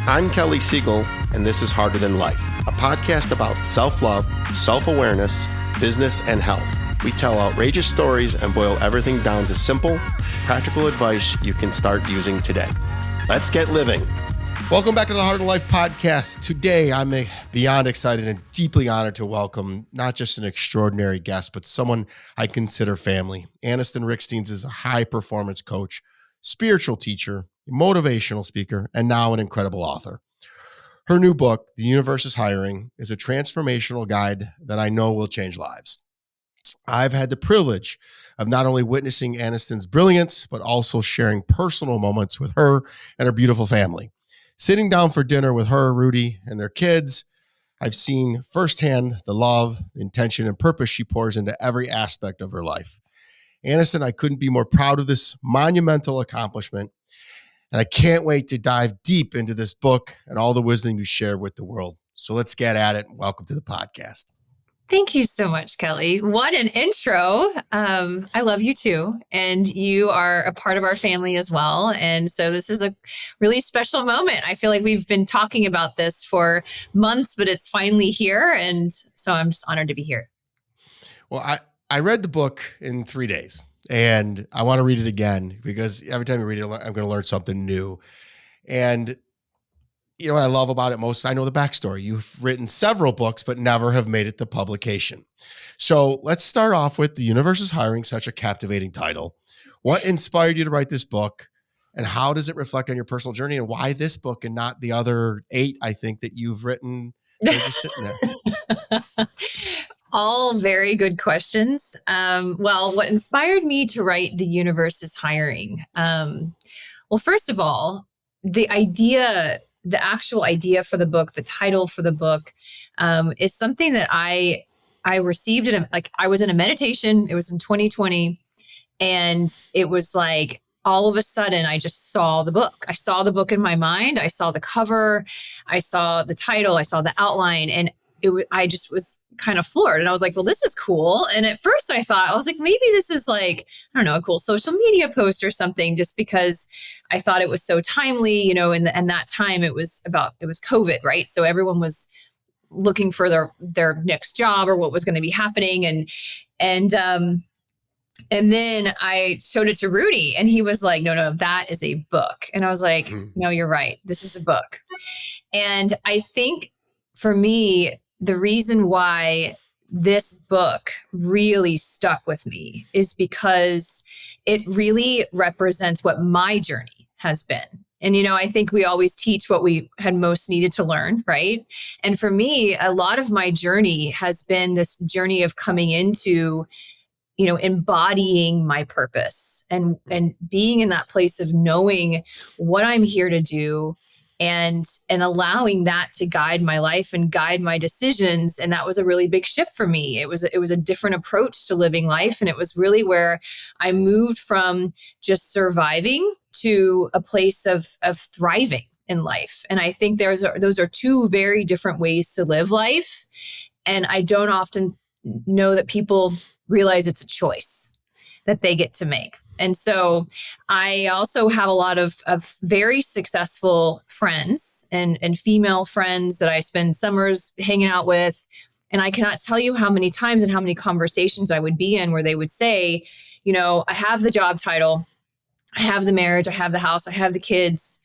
I'm Kelly Siegel, and this is Harder Than Life, a podcast about self-love, self-awareness, business, and health. We tell outrageous stories and boil everything down to simple, practical advice you can start using today. Let's get living. Welcome back to the Harder Than Life podcast. Today, I'm beyond excited and deeply honored to welcome not just an extraordinary guest, but someone I consider family. Anniston Riekstins is a high-performance coach, spiritual teacher, motivational speaker, and now an incredible author. Her new book, The Universe is Hiring, is a transformational guide that I know will change lives. I've had the privilege of not only witnessing Anniston's brilliance, but also sharing personal moments with her and her beautiful family. Sitting down for dinner with her, Rudy, and their kids, I've seen firsthand the love, intention, and purpose she pours into every aspect of her life. Anniston, I couldn't be more proud of this monumental accomplishment, and I can't wait to dive deep into this book and all the wisdom you share with the world. So let's get at it. Welcome to the podcast. Thank you so much, Kelly. What an intro. I love you too. And you are a part of our family as well. And so this is a really special moment. I feel like we've been talking about this for months, but it's finally here. And so I'm just honored to be here. Well, I read the book in 3 days, and I want to read it again because every time I read it, I'm going to learn something new. And you know what I love about it most? I know the backstory. You've written several books, but never have made it to publication. So let's start off with The Universe is Hiring, such a captivating title. What inspired you to write this book, and how does it reflect on your personal journey, and why this book and not the other 8, I think, that you've written? They're just sitting there. All very good questions. Well, what inspired me to write The Universe is Hiring? Well, first of all, the actual idea for the book, the title for the book, is something that I received I was in a meditation. It was in 2020. And it was like, all of a sudden, I just saw the book. I saw the book in my mind. I saw the cover. I saw the title. I saw the outline. And I just was kind of floored. And I was like, well, this is cool. And at first I was like, maybe this is like, I don't know, a cool social media post or something, just because I thought it was so timely, you know, and that time it was COVID, right? So everyone was looking for their next job or what was going to be happening. And then I showed it to Rudy, and he was like, no, that is a book. And I was like, no, you're right. This is a book. And I think for me, the reason why this book really stuck with me is because it really represents what my journey has been. And, you know, I think we always teach what we had most needed to learn, right? And for me, a lot of my journey has been this journey of coming into, you know, embodying my purpose and being in that place of knowing what I'm here to do, and allowing that to guide my life and guide my decisions. And that was a really big shift for me. It was a different approach to living life. And it was really where I moved from just surviving to a place of thriving in life. And I think those are two very different ways to live life. And I don't often know that people realize it's a choice that they get to make. And so I also have a lot of very successful friends and female friends that I spend summers hanging out with. And I cannot tell you how many times and how many conversations I would be in where they would say, you know, I have the job title, I have the marriage, I have the house, I have the kids,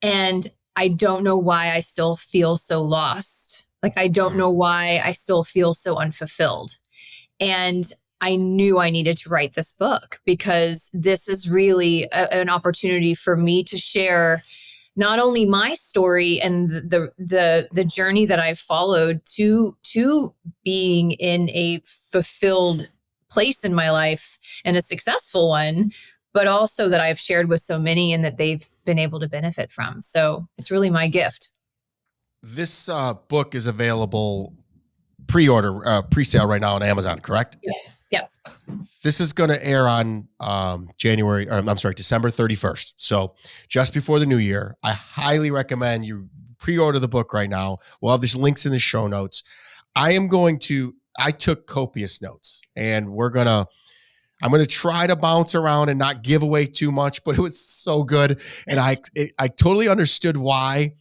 and I don't know why I still feel so lost. Like, I don't know why I still feel so unfulfilled. And I knew I needed to write this book because this is really an opportunity for me to share not only my story and the journey that I've followed to being in a fulfilled place in my life and a successful one, but also that I've shared with so many and that they've been able to benefit from. So it's really my gift. This book is available pre-sale right now on Amazon, correct? Yeah. Yep. This is going to air on December 31st. So just before the new year. I highly recommend you pre-order the book right now. We'll have these links in the show notes. I took copious notes, and I'm going to try to bounce around and not give away too much, but it was so good. And I totally understood why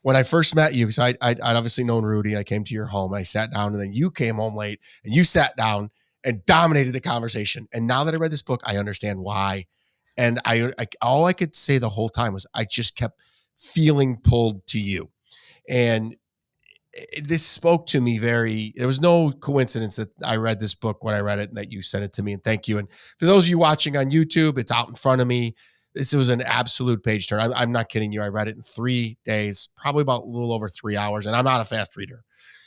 when I first met you, because I'd obviously known Rudy, I came to your home and I sat down, and then you came home late and you sat down and dominated the conversation. And now that I read this book, I understand why. And I all I could say the whole time was I just kept feeling pulled to you. And this spoke to me there was no coincidence that I read this book when I read it and that you sent it to me. And thank you. And for those of you watching on YouTube, it's out in front of me. This was an absolute page turn. I'm not kidding you. I read it in 3 days, probably about a little over 3 hours. And I'm not a fast reader.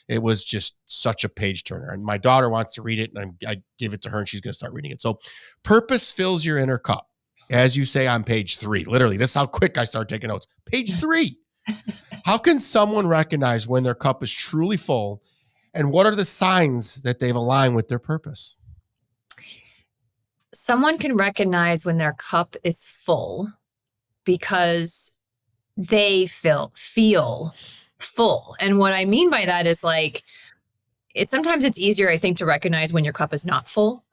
It was just such a page turner. And my daughter wants to read it, and I give it to her and she's going to start reading it. So purpose fills your inner cup. As you say on page 3, literally, this is how quick I start taking notes. Page 3. How can someone recognize when their cup is truly full, and what are the signs that they've aligned with their purpose? Someone can recognize when their cup is full because they feel full. And what I mean by that is like, sometimes it's easier, I think, to recognize when your cup is not full.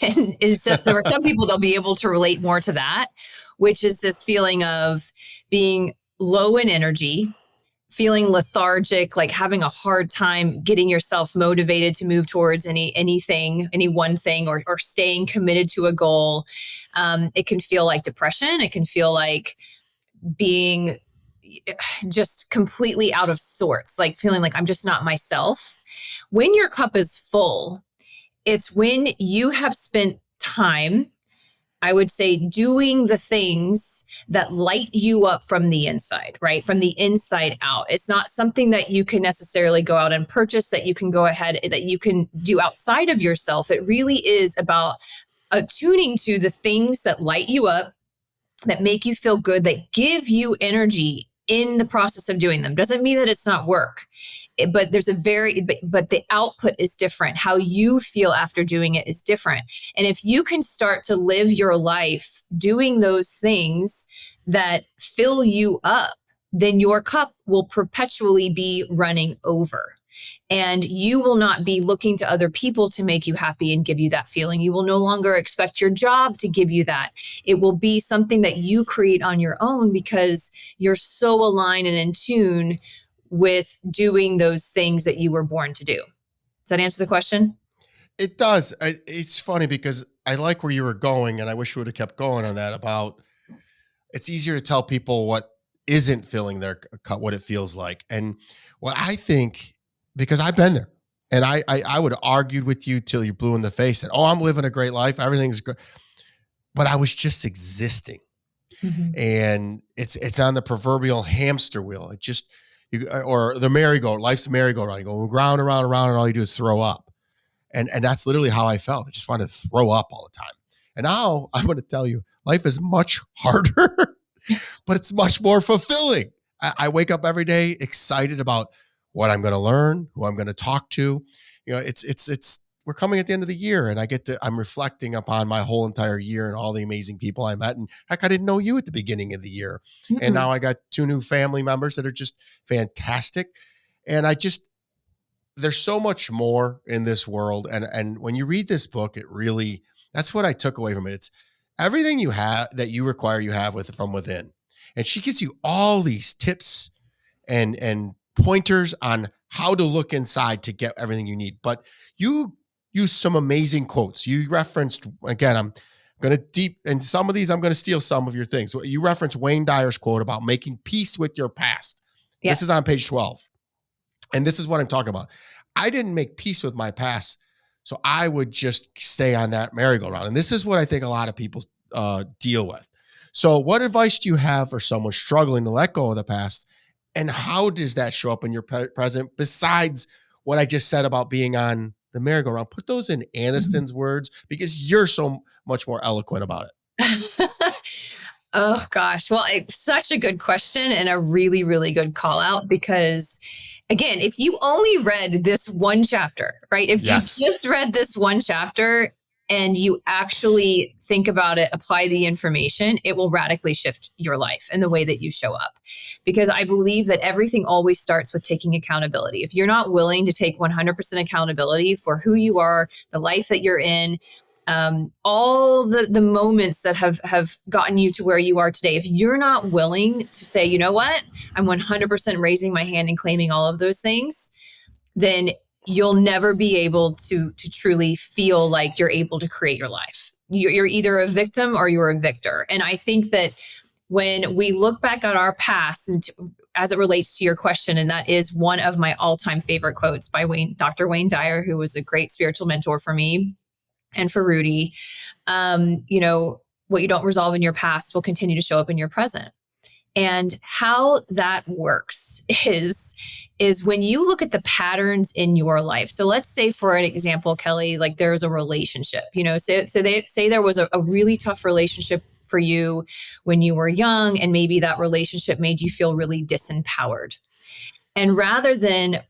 And it's just, there are some people that'll be able to relate more to that, which is this feeling of being low in energy, feeling lethargic, like having a hard time getting yourself motivated to move towards any one thing, or staying committed to a goal. It can feel like depression. It can feel like being just completely out of sorts, like feeling like I'm just not myself. When your cup is full, it's when you have spent time, I would say, doing the things that light you up from the inside, right? From the inside out. It's not something that you can necessarily go out and purchase, that you can go ahead, that you can do outside of yourself. It really is about attuning to the things that light you up, that make you feel good, that give you energy in the process of doing them. Doesn't mean that it's not work, but but the output is different. How you feel after doing it is different. And if you can start to live your life doing those things that fill you up, then your cup will perpetually be running over. And you will not be looking to other people to make you happy and give you that feeling. You will no longer expect your job to give you that. It will be something that you create on your own because you're so aligned and in tune with doing those things that you were born to do. Does that answer the question? It does. It's funny because I like where you were going, and I wish you would have kept going on that about it's easier to tell people what isn't filling their cup, what it feels like. And what I think, because I've been there, and I would have argued with you till you're blue in the face and, oh, I'm living a great life. Everything's good. But I was just existing. Mm-hmm. And it's on the proverbial hamster wheel. It just, or the merry-go, life's a merry-go-round. You go round and round and round, and all you do is throw up. And that's literally how I felt. I just wanted to throw up all the time. And now I'm going to tell you, life is much harder, but it's much more fulfilling. I wake up every day excited about what I'm going to learn, who I'm going to talk to. You know, we're coming at the end of the year, and I'm reflecting upon my whole entire year and all the amazing people I met. And heck, I didn't know you at the beginning of the year. Mm-hmm. And now I got 2 new family members that are just fantastic. And there's so much more in this world. And when you read this book, that's what I took away from it. It's everything you have that you require, you have from within. And she gives you all these tips and pointers on how to look inside to get everything you need. But you use some amazing quotes. You referenced, again, I'm going to and some of these, I'm going to steal some of your things. You referenced Wayne Dyer's quote about making peace with your past. Yeah. This is on page 12. And this is what I'm talking about. I didn't make peace with my past, so I would just stay on that merry-go-round. And this is what I think a lot of people deal with. So what advice do you have for someone struggling to let go of the past? And how does that show up in your present besides what I just said about being on the merry-go-round? Put those in Anniston's words, because you're so much more eloquent about it. Oh, gosh. Well, it's such a good question and a really, really good call out, because again, if you only read this one chapter, right? If you just read this one chapter and you actually think about it, apply the information, it will radically shift your life and the way that you show up. Because I believe that everything always starts with taking accountability. If you're not willing to take 100% accountability for who you are, the life that you're in, all the moments that have gotten you to where you are today, if you're not willing to say, you know what, I'm 100% raising my hand and claiming all of those things, then you'll never be able to truly feel like you're able to create your life. You're either a victim or you're a victor. And I think that when we look back at our past, and as it relates to your question, and that is one of my all-time favorite quotes by Dr. Wayne Dyer, who was a great spiritual mentor for me and for Rudy, what you don't resolve in your past will continue to show up in your present. And how that works is when you look at the patterns in your life. So let's say, for an example, Kelly, like there's a relationship, so they say there was a really tough relationship for you when you were young, and maybe that relationship made you feel really disempowered. And rather than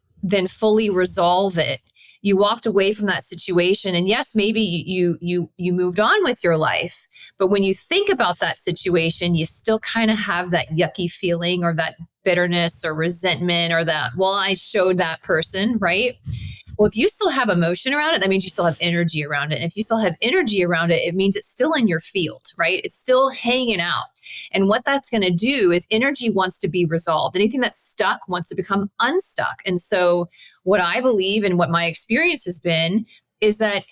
fully resolve it, you walked away from that situation. And yes, maybe you moved on with your life. But when you think about that situation, you still kind of have that yucky feeling or that bitterness or resentment or that, well, I showed that person, right? Well, if you still have emotion around it, that means you still have energy around it. And if you still have energy around it, it means it's still in your field, right? It's still hanging out. And what that's going to do is energy wants to be resolved. Anything that's stuck wants to become unstuck. And so what I believe and what my experience has been is that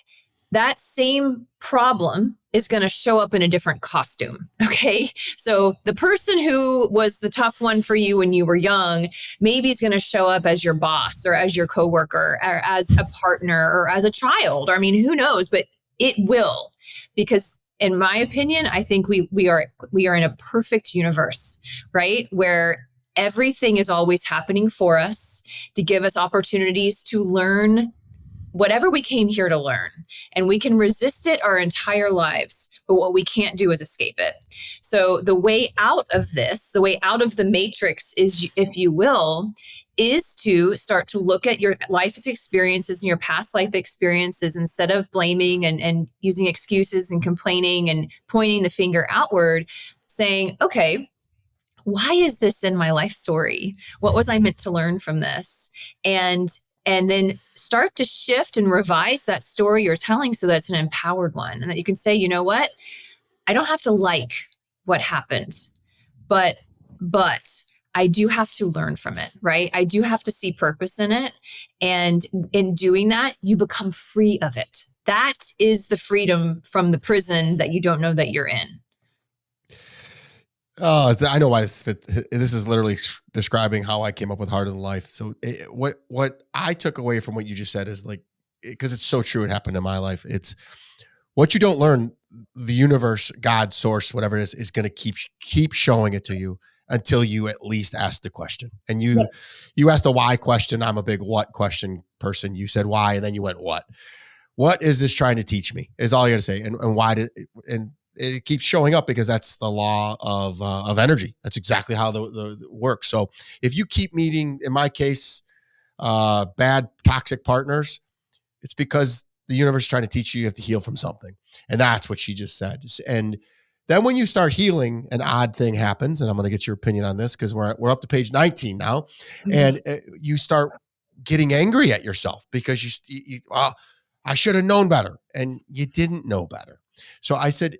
same problem is going to show up in a different costume. Okay. So the person who was the tough one for you when you were young, maybe it's going to show up as your boss or as your coworker or as a partner or as a child. I mean, who knows, but it will, because in my opinion, I think we are in a perfect universe, right? Where everything is always happening for us to give us opportunities to learn whatever we came here to learn, and we can resist it our entire lives. But what we can't do is escape it. So the way out of this, the way out of the matrix is, if you will, is to start to look at your life experiences and your past life experiences, instead of blaming and using excuses and complaining and pointing the finger outward, saying, okay, why is this in my life story? What was I meant to learn from this? And then start to shift and revise that story you're telling so that it's an empowered one, and that you can say, you know what, I don't have to like what happened, but I do have to learn from it, right? I do have to see purpose in it. And in doing that, you become free of it. That is the freedom from the prison that you don't know that you're in. Oh, I know why this fit. This is literally describing how I came up with Harder Than Life. So what I took away from what you just said is, like, because it's so true, it happened in my life. It's what you don't learn, the universe, God, source, whatever it is going to keep showing it to you until you at least ask the question. And you asked a why question. I'm a big what question person. You said why, and then you went what. What is this trying to teach me? Is all you got to say. And why did and it keeps showing up, because that's the law of energy. That's exactly how the works. So if you keep meeting, in my case, bad toxic partners, it's because the universe is trying to teach you have to heal from something. And that's what she just said. And then when you start healing, an odd thing happens, and I'm going to get your opinion on this because we're up to page 19 now. Mm-hmm. And you start getting angry at yourself because you I should have known better, and you didn't know better. So I said,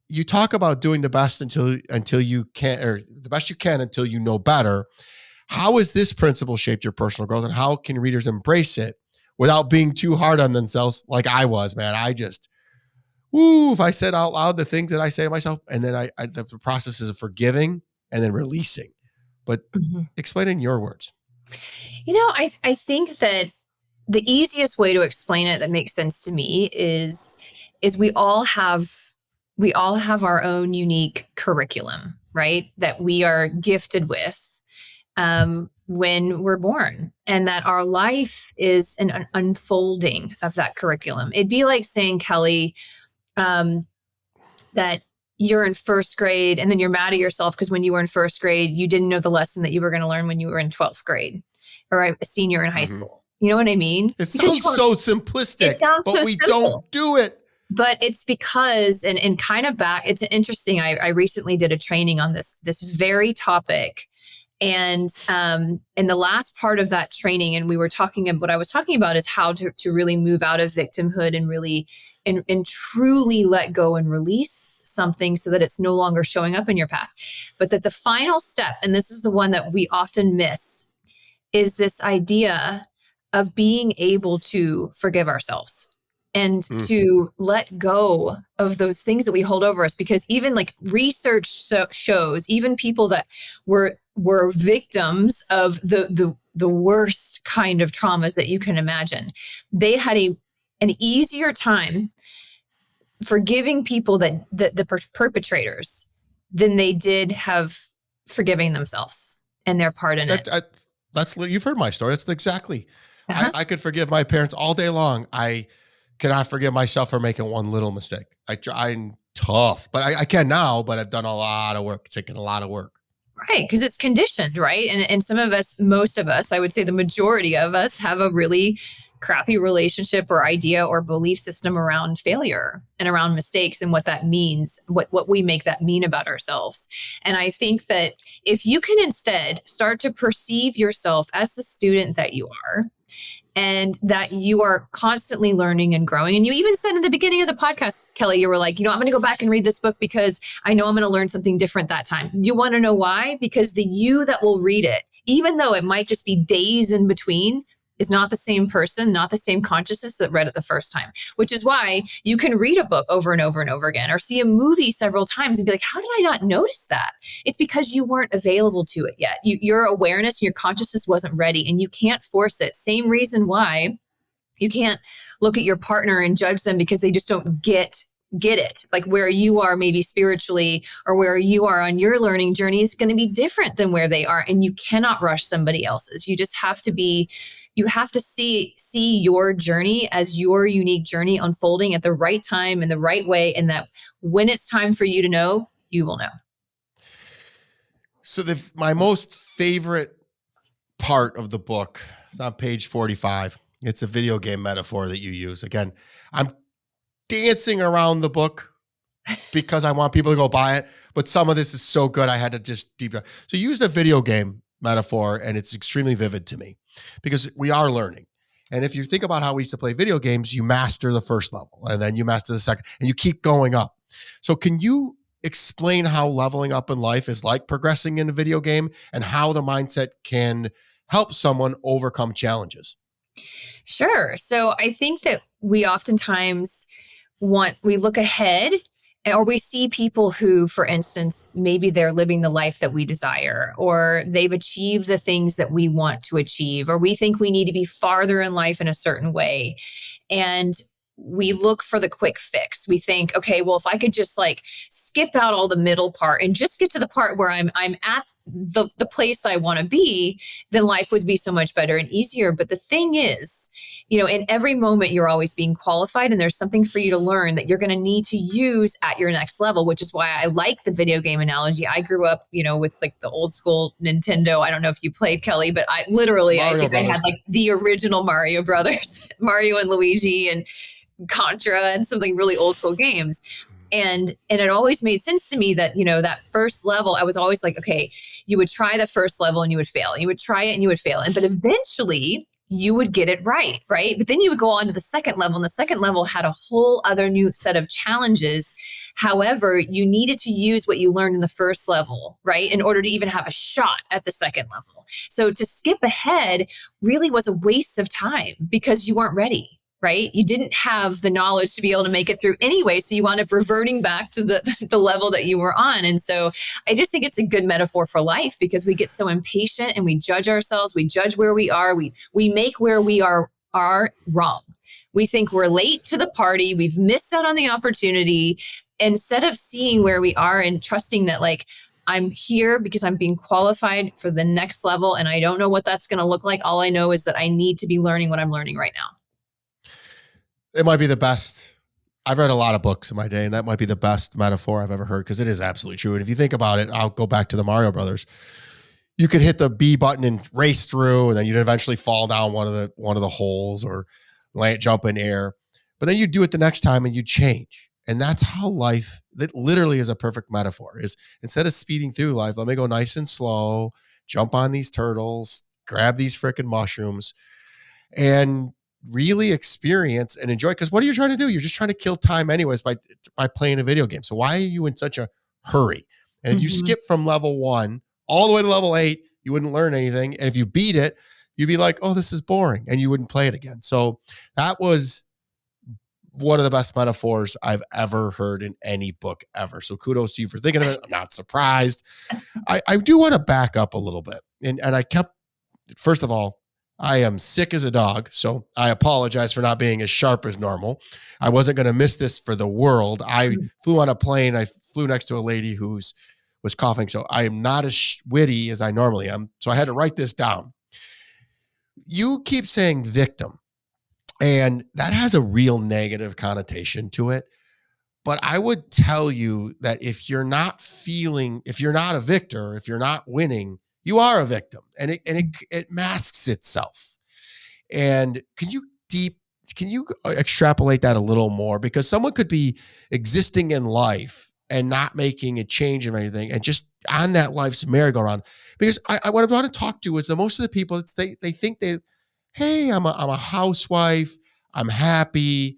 you talk about doing the best until you can, or the best you can until you know better. How has this principle shaped your personal growth, and how can readers embrace it without being too hard on themselves like I was, man? I just, if I said out loud the things that I say to myself, and then the process is of forgiving and then releasing. But explain it in your words. I think that the easiest way to explain it that makes sense to me is we all have our own unique curriculum, right? That we are gifted with when we're born, and that our life is an unfolding of that curriculum. It'd be like saying, Kelly, that you're in first grade and then you're mad at yourself because when you were in first grade, you didn't know the lesson that you were going to learn when you were in 12th grade or a senior in high school. You know what I mean? It sounds so simplistic, but we don't do it. But it's because, and kind of back, it's interesting. I recently did a training on this very topic. And in the last part of that training, and what I was talking about is how to really move out of victimhood and really and truly let go and release something so that it's no longer showing up in your past. But that the final step, and this is the one that we often miss, is this idea of being able to forgive ourselves and to let go of those things that we hold over us. Because even like research shows, even people that were victims of the worst kind of traumas that you can imagine, they had an easier time forgiving people that the perpetrators than they did have forgiving themselves and their part in it. You've heard my story. That's exactly. Uh-huh. I could forgive my parents all day long. I cannot forgive myself for making one little mistake. I'm tough, but I can now, but I've done a lot of work. It's taken a lot of work. Right. Because it's conditioned, right? And some of us, most of us, I would say the majority of us have a really crappy relationship or idea or belief system around failure and around mistakes and what that means, what we make that mean about ourselves. And I think that if you can instead start to perceive yourself as the student that you are, and that you are constantly learning and growing. And you even said in the beginning of the podcast, Kelly, you were like, I'm going to go back and read this book because I know I'm going to learn something different that time. You want to know why? Because the you that will read it, even though it might just be days in between, is not the same person, not the same consciousness that read it the first time, which is why you can read a book over and over and over again, or see a movie several times and be like, how did I not notice that? It's because you weren't available to it yet. Your awareness and your consciousness wasn't ready, and you can't force it. Same reason why you can't look at your partner and judge them because they just don't get it. Like where you are maybe spiritually or where you are on your learning journey is going to be different than where they are. And you cannot rush somebody else's. You just have to see your journey as your unique journey unfolding at the right time in the right way. And that when it's time for you to know, you will know. So my most favorite part of the book is on page 45. It's a video game metaphor that you use. Again, I'm dancing around the book because I want people to go buy it, but some of this is so good I had to just deep dive. So you used a video game metaphor, and it's extremely vivid to me because we are learning. And if you think about how we used to play video games, you master the first level and then you master the second and you keep going up. So can you explain how leveling up in life is like progressing in a video game and how the mindset can help someone overcome challenges? Sure. So I think that we oftentimes we look ahead, or we see people who, for instance, maybe they're living the life that we desire, or they've achieved the things that we want to achieve, or we think we need to be farther in life in a certain way. And we look for the quick fix. We think, okay, well, if I could just like skip out all the middle part and just get to the part where I'm at the place I want to be, then life would be so much better and easier. But the thing is, in every moment, you're always being qualified, and there's something for you to learn that you're going to need to use at your next level, which is why I like the video game analogy. I grew up, with like the old school Nintendo. I don't know if you played, Kelly, but I think I had like the original Mario Brothers, Mario and Luigi and Contra and something really old school games. And it always made sense to me that, that first level, I was always like, okay, you would try the first level and you would fail. And you would try it and you would fail. But eventually you would get it right? But then you would go on to the second level, and the second level had a whole other new set of challenges. However, you needed to use what you learned in the first level, right, in order to even have a shot at the second level. So to skip ahead really was a waste of time because you weren't ready. Right? You didn't have the knowledge to be able to make it through anyway. So you wound up reverting back to the level that you were on. And so I just think it's a good metaphor for life because we get so impatient and we judge ourselves. We judge where we are. We make where we are wrong. We think we're late to the party. We've missed out on the opportunity instead of seeing where we are and trusting that like, I'm here because I'm being qualified for the next level. And I don't know what that's going to look like. All I know is that I need to be learning what I'm learning right now. It might be the best. I've read a lot of books in my day, and that might be the best metaphor I've ever heard because it is absolutely true. And if you think about it, I'll go back to the Mario Brothers. You could hit the B button and race through, and then you'd eventually fall down one of the holes or jump in air. But then you do it the next time and you change. And that's how life, that literally is a perfect metaphor, is instead of speeding through life, let me go nice and slow, jump on these turtles, grab these freaking mushrooms. And really experience and enjoy. Because what are you trying to do? You're just trying to kill time anyways by playing a video game. So why are you in such a hurry? And if you skip from level 1 all the way to level 8, you wouldn't learn anything. And if you beat it, you'd be like, oh, this is boring. And you wouldn't play it again. So that was one of the best metaphors I've ever heard in any book ever. So kudos to you for thinking of it. I'm not surprised. I do want to back up a little bit. And I kept, first of all, I am sick as a dog. So I apologize for not being as sharp as normal. I wasn't going to miss this for the world. I flew on a plane. I flew next to a lady was coughing. So I am not as witty as I normally am. So I had to write this down. You keep saying victim. And that has a real negative connotation to it. But I would tell you that if you're not a victor, if you're not winning, you are a victim, and it masks itself. And can you extrapolate that a little more? Because someone could be existing in life and not making a change of anything, and just on that life's merry-go-round. Because what I want to talk to is most of the people, they think hey, I'm a housewife. I'm happy.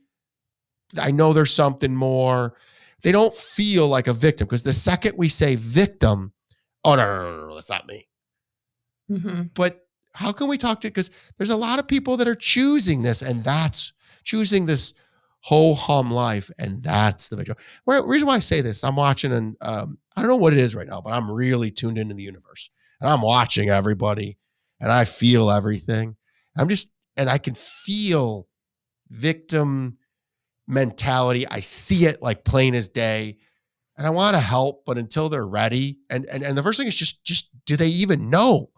I know there's something more. They don't feel like a victim, because the second we say victim, oh, no, that's not me. Mm-hmm. But how can we talk to, because there's a lot of people that are choosing this, and that's choosing this ho-hum life, and that's the victim. Reason why I say this, I'm watching, and I don't know what it is right now, but I'm really tuned into the universe, and I'm watching everybody, and I feel everything. And I can feel victim mentality. I see it like plain as day, and I want to help, but until they're ready. And the first thing is just do they even know?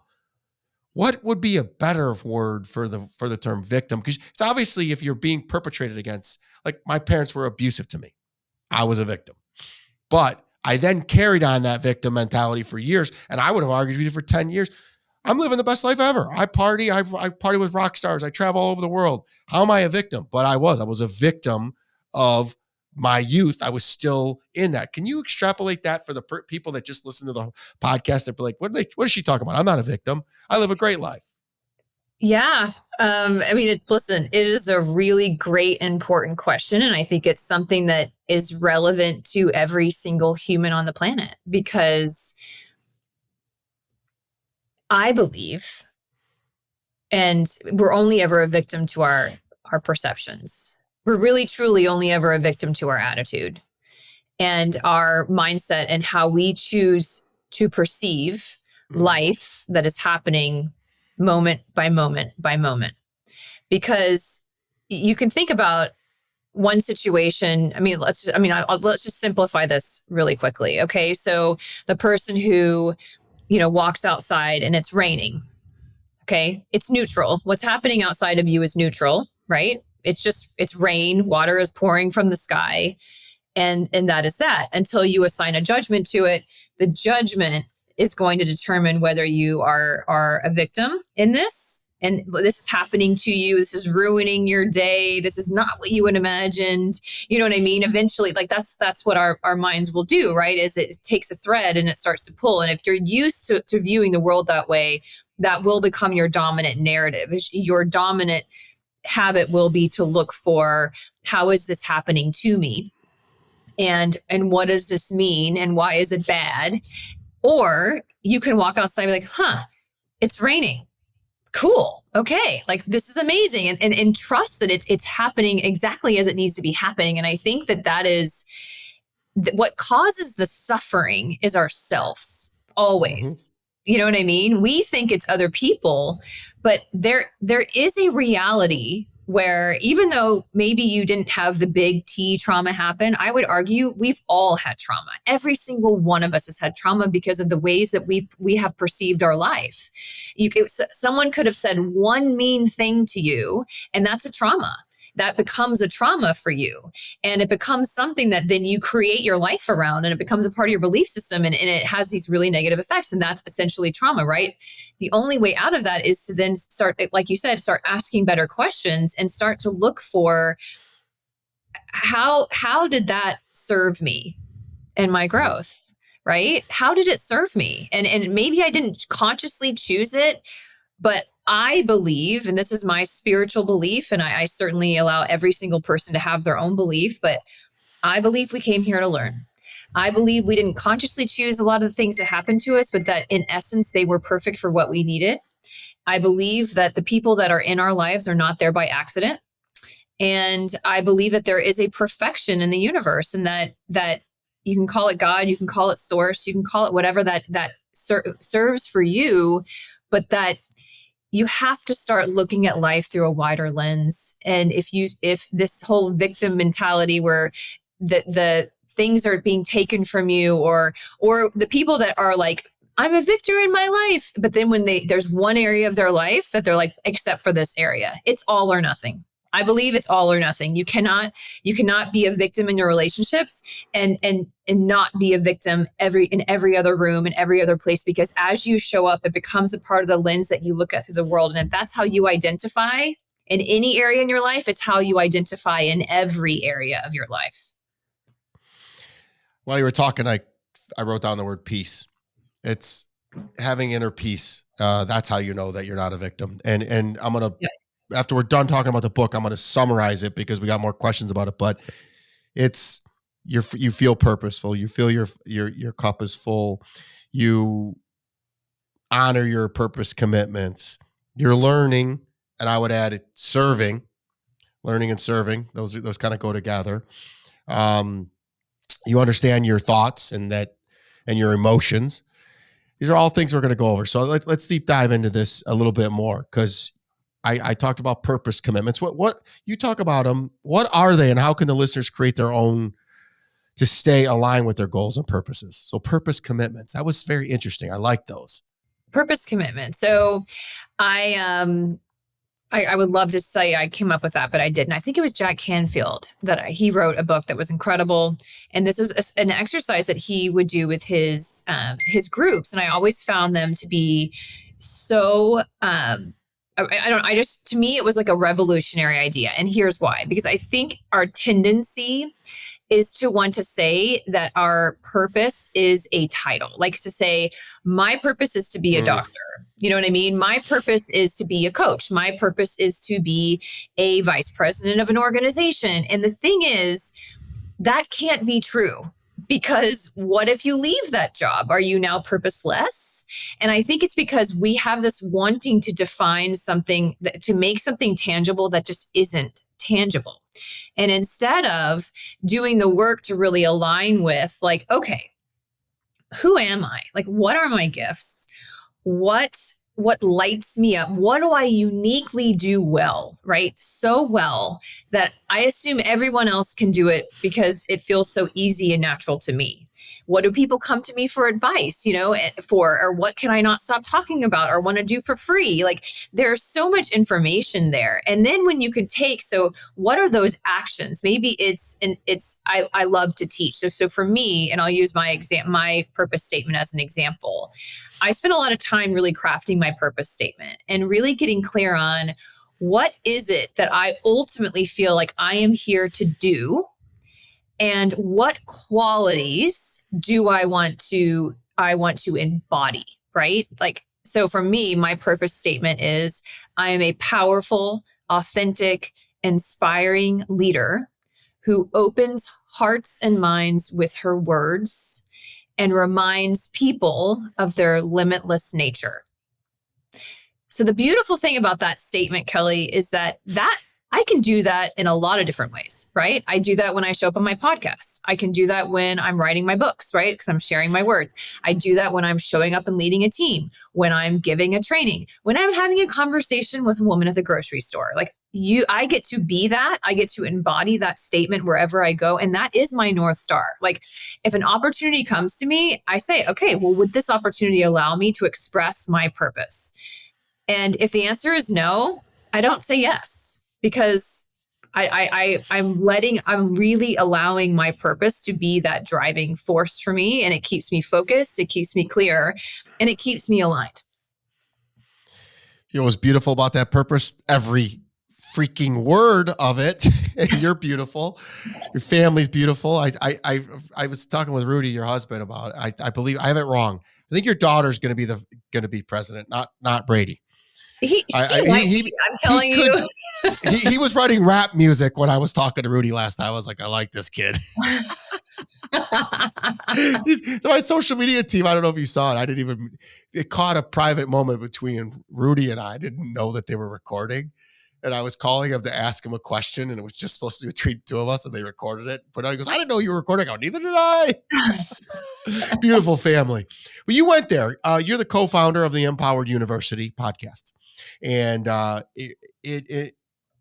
What would be a better word for the term victim? Because it's obviously, if you're being perpetrated against, like my parents were abusive to me, I was a victim. But I then carried on that victim mentality for years, and I would have argued with you for 10 years. I'm living the best life ever. I party. I party with rock stars. I travel all over the world. How am I a victim? But I was a victim of my youth. I was still in that. Can you extrapolate that for the people that just listen to the podcast and be like, what is she talking about? I'm not a victim. I live a great life. Yeah. Listen, it is a really great, important question. And I think it's something that is relevant to every single human on the planet, because I believe, and we're only ever a victim to our perceptions. We're really, truly only ever a victim to our attitude and our mindset, and how we choose to perceive life that is happening moment by moment by moment. Because you can think about one situation. Let's just simplify this really quickly. Okay. So the person who, walks outside and it's raining. Okay. It's neutral. What's happening outside of you is neutral, right? It's rain, water is pouring from the sky. And that is that, until you assign a judgment to it. The judgment is going to determine whether you are a victim in this. And this is happening to you. This is ruining your day. This is not what you would imagined. You know what I mean? Eventually, like that's what our minds will do, right? Is it takes a thread and it starts to pull. And if you're used to viewing the world that way, that will become your dominant narrative. Your dominant habit will be to look for, how is this happening to me? And what does this mean? And why is it bad? Or you can walk outside and be like, it's raining. Cool. Okay. Like, this is amazing. And trust that it's happening exactly as it needs to be happening. And I think that is what causes the suffering is ourselves always. Mm-hmm. You know what I mean? We think it's other people, but there is a reality where, even though maybe you didn't have the big T trauma happen, I would argue we've all had trauma. Every single one of us has had trauma because of the ways that we have perceived our life. Someone could have said one mean thing to you, and that's a trauma. That becomes a trauma for you. And it becomes something that then you create your life around, and it becomes a part of your belief system, and it has these really negative effects. And that's essentially trauma, right? The only way out of that is to then start, like you said, start asking better questions and start to look for how did that serve me in my growth, right? How did it serve me? And maybe I didn't consciously choose it, but I believe, and this is my spiritual belief, and I certainly allow every single person to have their own belief, but I believe we came here to learn. I believe we didn't consciously choose a lot of the things that happened to us, but that in essence, they were perfect for what we needed. I believe that the people that are in our lives are not there by accident. And I believe that there is a perfection in the universe, and that you can call it God, you can call it source, you can call it whatever that serves for you, but that you have to start looking at life through a wider lens. And if this whole victim mentality where the things are being taken from you, or the people that are like, I'm a victor in my life, but then when there's one area of their life that they're like, except for this area, it's all or nothing. I believe it's all or nothing. You cannot be a victim in your relationships and not be a victim in every other room, in every other place, because as you show up, it becomes a part of the lens that you look at through the world. And if that's how you identify in any area in your life, it's how you identify in every area of your life. While you were talking, I wrote down the word peace. It's having inner peace. That's how you know that you're not a victim. And I'm going to, after we're done talking about the book, I'm going to summarize it because we got more questions about it, but it's, you feel purposeful. You feel your cup is full. You honor your purpose commitments. You're learning. And I would add serving, learning and serving. Those kind of go together. You understand your thoughts and your emotions. These are all things we're going to go over. So let's deep dive into this a little bit more, because I talked about purpose commitments. What you talk about them? What are they, and how can the listeners create their own to stay aligned with their goals and purposes? So purpose commitments. That was very interesting. I like those. Purpose commitment. So I would love to say I came up with that, but I didn't. I think it was Jack Canfield that he wrote a book that was incredible. And this was an exercise that he would do with his groups. And I always found them to be so, to me, it was like a revolutionary idea. And here's why, because I think our tendency is to want to say that our purpose is a title, like to say, my purpose is to be a doctor. You know what I mean? My purpose is to be a coach. My purpose is to be a vice president of an organization. And the thing is, that can't be true, because what if you leave that job? Are you now purposeless? And I think it's because we have this wanting to define something, to make something tangible that just isn't tangible. And instead of doing the work to really align with, like, okay, who am I? Like, what are my gifts? What lights me up? What do I uniquely do well, right? So well that I assume everyone else can do it because it feels so easy and natural to me. What do people come to me for advice, or what can I not stop talking about or want to do for free? Like, there's so much information there. And then when you can so what are those actions? Maybe I love to teach. So for me, and I'll use my purpose statement as an example. I spent a lot of time really crafting my purpose statement and really getting clear on what is it that I ultimately feel like I am here to do, and what qualities do I want to embody, right? Like, so for me, my purpose statement is, I am a powerful, authentic, inspiring leader who opens hearts and minds with her words and reminds people of their limitless nature. So the beautiful thing about that statement, Kelly, is that I can do that in a lot of different ways, right? I do that when I show up on my podcast. I can do that when I'm writing my books, right? Because I'm sharing my words. I do that when I'm showing up and leading a team, when I'm giving a training, when I'm having a conversation with a woman at the grocery store. Like, I get to be that. I get to embody that statement wherever I go. And that is my North Star. Like, if an opportunity comes to me, I say, okay, well, would this opportunity allow me to express my purpose? And if the answer is no, I don't say yes, because I'm really allowing my purpose to be that driving force for me. And it keeps me focused, it keeps me clear, and it keeps me aligned. You know what's beautiful about that purpose? Every freaking word of it. You're beautiful. Your family's beautiful. I was talking with Rudy, your husband, about it. I believe I have it wrong. I think your daughter's going to be president, not Brady. I'm telling you. He was writing rap music when I was talking to Rudy last time. I was like, I like this kid. My social media team, I don't know if you saw it. It caught a private moment between Rudy and I didn't know that they were recording. And I was calling him to ask him a question, and it was just supposed to be between two of us, and they recorded it. But he goes, I didn't know you were recording. I go, neither did I. Beautiful family. Well, you went there. You're the co-founder of the Empowered University podcast. And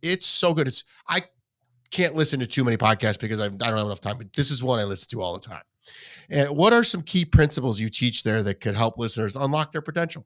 it's so good. I can't listen to too many podcasts because I don't have enough time, but this is one I listen to all the time. And what are some key principles you teach there that could help listeners unlock their potential?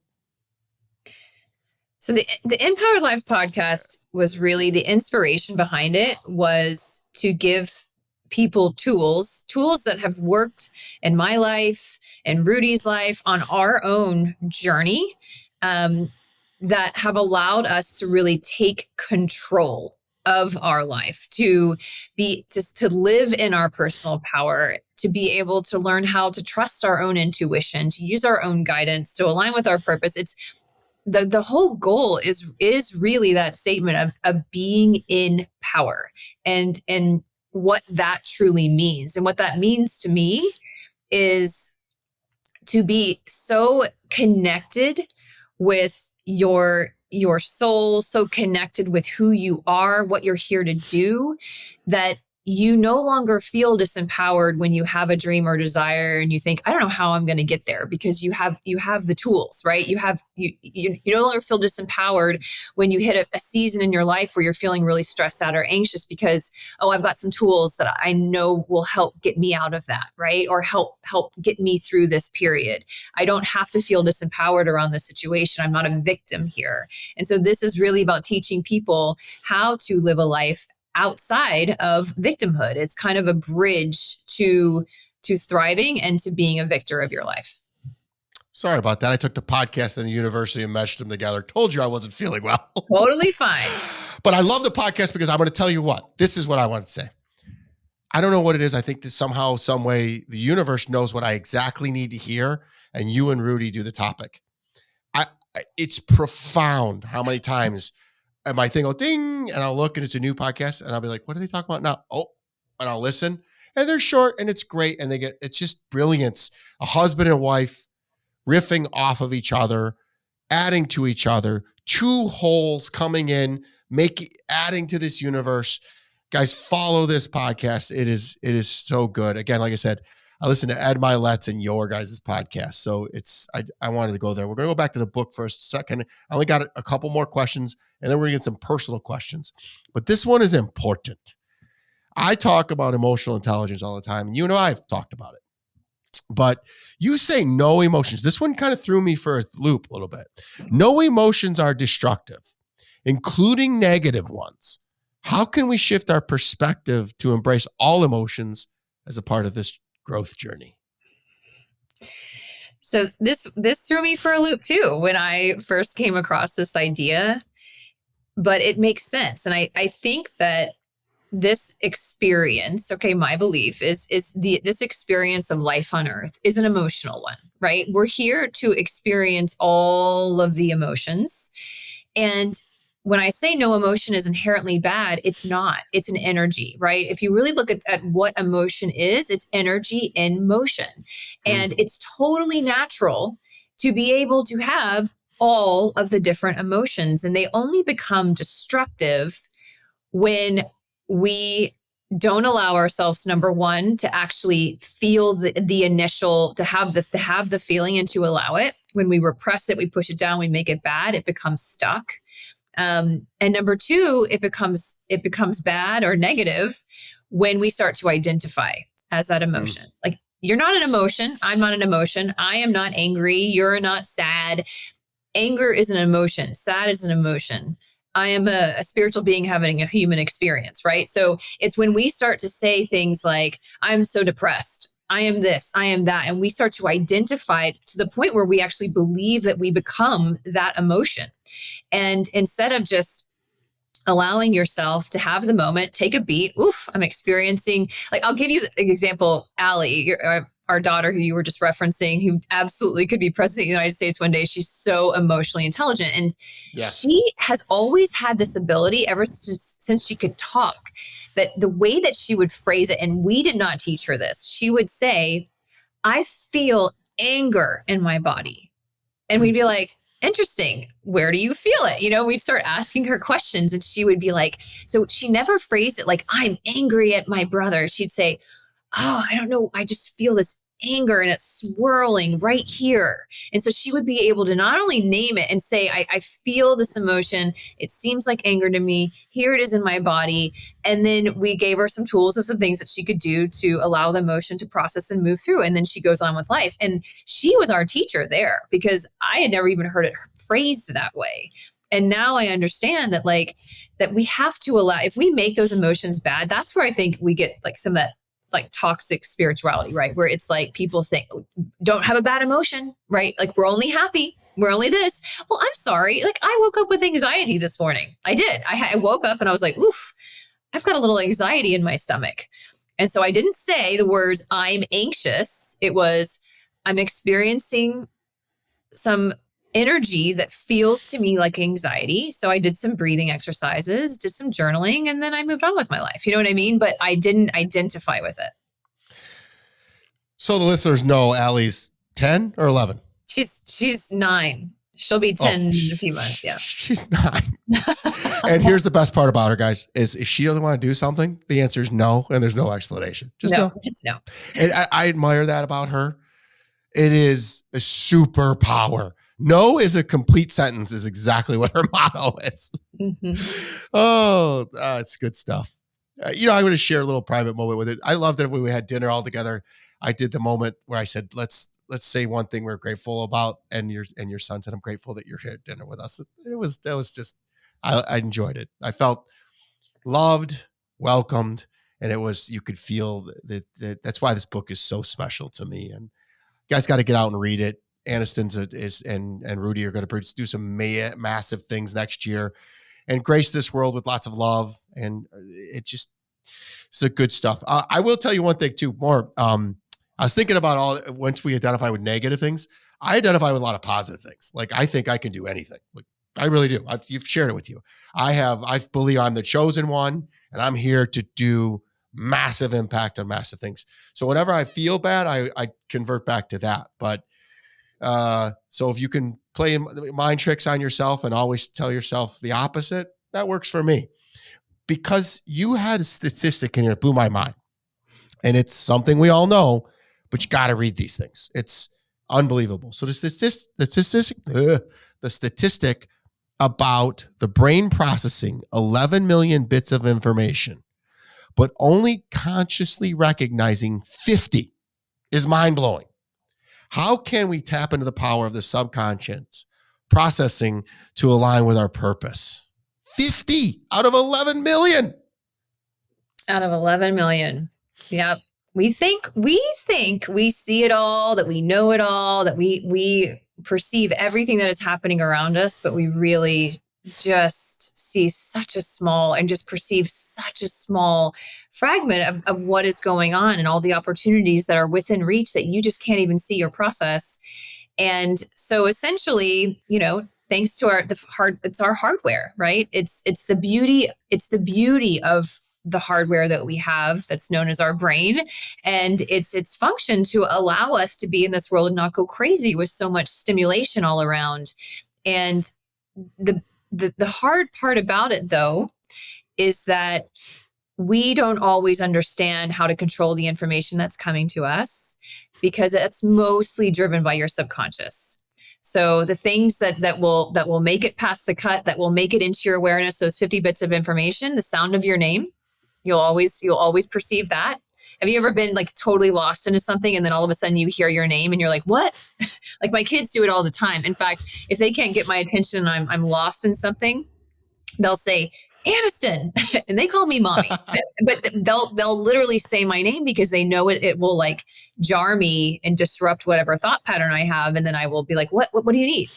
So the Empowered Life podcast was really, the inspiration behind it was to give people tools that have worked in my life and Rudy's life on our own journey, that have allowed us to really take control of our life, to live in our personal power, to be able to learn how to trust our own intuition, to use our own guidance, to align with our purpose. It's the whole goal is really that statement of being in power and what that truly means. And what that means to me is to be so connected with your soul, so connected with who you are, what you're here to do, that you no longer feel disempowered when you have a dream or desire and you think, I don't know how I'm going to get there, because you have the tools, right? You no longer feel disempowered when you hit a season in your life where you're feeling really stressed out or anxious because, I've got some tools that I know will help get me out of that, right? Or help get me through this period. I don't have to feel disempowered around this situation. I'm not a victim here. And so this is really about teaching people how to live a life outside of victimhood. It's kind of a bridge to thriving and to being a victor of your life. Sorry about that. I took the podcast and the university and meshed them together. Told you I wasn't feeling well. Totally fine. But I love the podcast because I'm going to tell you what. This is what I want to say. I don't know what it is. I think that somehow, some way, the universe knows what I exactly need to hear, and you and Rudy do the topic. It's profound how many times my thing go ding, and I'll look and it's a new podcast, and I'll be like, what are they talking about now? Oh, and I'll listen, and they're short and it's great, and it's just brilliance. A husband and wife riffing off of each other, adding to each other, two wholes coming in, adding to this universe. Guys, follow this podcast. It is so good. Again, like I said, I listen to Ed Milet's and your guys' podcast. So I wanted to go there. We're going to go back to the book for a second. I only got a couple more questions, and then we're going to get some personal questions. But this one is important. I talk about emotional intelligence all the time, and you know I've talked about it. But you say no emotions. This one kind of threw me for a loop a little bit. No emotions are destructive, including negative ones. How can we shift our perspective to embrace all emotions as a part of this growth journey? So this threw me for a loop too when I first came across this idea, but it makes sense. And I think that this experience, my belief is this experience of life on earth is an emotional one, right? We're here to experience all of the emotions. And when I say no emotion is inherently bad, it's not. It's an energy, right? If you really look at what emotion is, it's energy in motion. And it's totally natural to be able to have all of the different emotions. And they only become destructive when we don't allow ourselves, number one, to actually feel the initial, to have the feeling and to allow it. When we repress it, we push it down, we make it bad, it becomes stuck. And number two, it becomes bad or negative when we start to identify as that emotion. Like, you're not an emotion. I'm not an emotion. I am not angry. You're not sad. Anger is an emotion. Sad is an emotion. I am a spiritual being having a human experience, right? So it's when we start to say things like, I'm so depressed, I am this, I am that, and we start to identify to the point where we actually believe that we become that emotion. And instead of just allowing yourself to have the moment, take a beat. Oof, I'm experiencing, like, I'll give you an example. Allie, our daughter who you were just referencing, who absolutely could be president of the United States one day. She's so emotionally intelligent. And she has always had this ability ever since she could talk, that the way that she would phrase it, and we did not teach her this, she would say, I feel anger in my body. And we'd be like, interesting. Where do you feel it? We'd start asking her questions and she would be like, so she never phrased it like, I'm angry at my brother. She'd say, oh, I don't know. I just feel this anger and it's swirling right here. And so she would be able to not only name it and say, I feel this emotion. It seems like anger to me. Here it is in my body. And then we gave her some tools of some things that she could do to allow the emotion to process and move through. And then she goes on with life. And she was our teacher there because I had never even heard it phrased that way. And now I understand that that we have to allow, if we make those emotions bad, that's where I think we get like some of that like toxic spirituality, right? Where it's like people saying, don't have a bad emotion, right? Like we're only happy. We're only this. Well, I'm sorry. Like I woke up with anxiety this morning. I did. I woke up and I was like, oof, I've got a little anxiety in my stomach. And so I didn't say the words, I'm anxious. It was, I'm experiencing some energy that feels to me like anxiety. So I did some breathing exercises, did some journaling, and then I moved on with my life. You know what I mean? But I didn't identify with it. So the listeners know Allie's 10 or 11? She's 9. She'll be 10 in a few months. Yeah. She's 9. And here's the best part about her, guys, is if she doesn't want to do something, the answer is no. And there's no explanation. Just no. And I admire that about her. It is a superpower. No is a complete sentence is exactly what her motto is. Mm-hmm. It's good stuff. I'm going to share a little private moment with it. I loved it when we had dinner all together. I did the moment where I said, let's say one thing we're grateful about. And your son said, I'm grateful that you're here at dinner with us. That was just, I enjoyed it. I felt loved, welcomed. And it was, you could feel that that's why this book is so special to me. And you guys got to get out and read it. Anniston and Rudy are going to do some massive things next year and grace this world with lots of love. And it's a good stuff. I will tell you one thing too, more. I was thinking about once we identify with negative things, I identify with a lot of positive things. Like I think I can do anything. Like I really do. You've shared it with you. I believe I'm the chosen one and I'm here to do massive impact on massive things. So whenever I feel bad, I convert back to that. But so if you can play mind tricks on yourself and always tell yourself the opposite, that works for me. Because you had a statistic in here that blew my mind. And it's something we all know, but you got to read these things. It's unbelievable. So the statistic about the brain processing 11 million bits of information, but only consciously recognizing 50 is mind-blowing. How can we tap into the power of the subconscious processing to align with our purpose? 50 out of 11 million. Out of 11 million. Yep. We think we see it all, that we know it all, that we perceive everything that is happening around us, but we really just see such a small and just perceive such a small fragment of what is going on and all the opportunities that are within reach that you just can't even see or process. And so essentially, thanks to it's our hardware, right? It's the beauty of the hardware that we have that's known as our brain, and its function to allow us to be in this world and not go crazy with so much stimulation all around. And the hard part about it, though, is that we don't always understand how to control the information that's coming to us because it's mostly driven by your subconscious. So the things that will make it past the cut, that will make it into your awareness, those 50 bits of information, the sound of your name, you'll always perceive that. Have you ever been like totally lost into something and then all of a sudden you hear your name and you're like, what? Like my kids do it all the time. In fact, if they can't get my attention and I'm lost in something, they'll say, Anniston, and they call me mommy, but they'll literally say my name because they know it will like jar me and disrupt whatever thought pattern I have. And then I will be like, what do you need?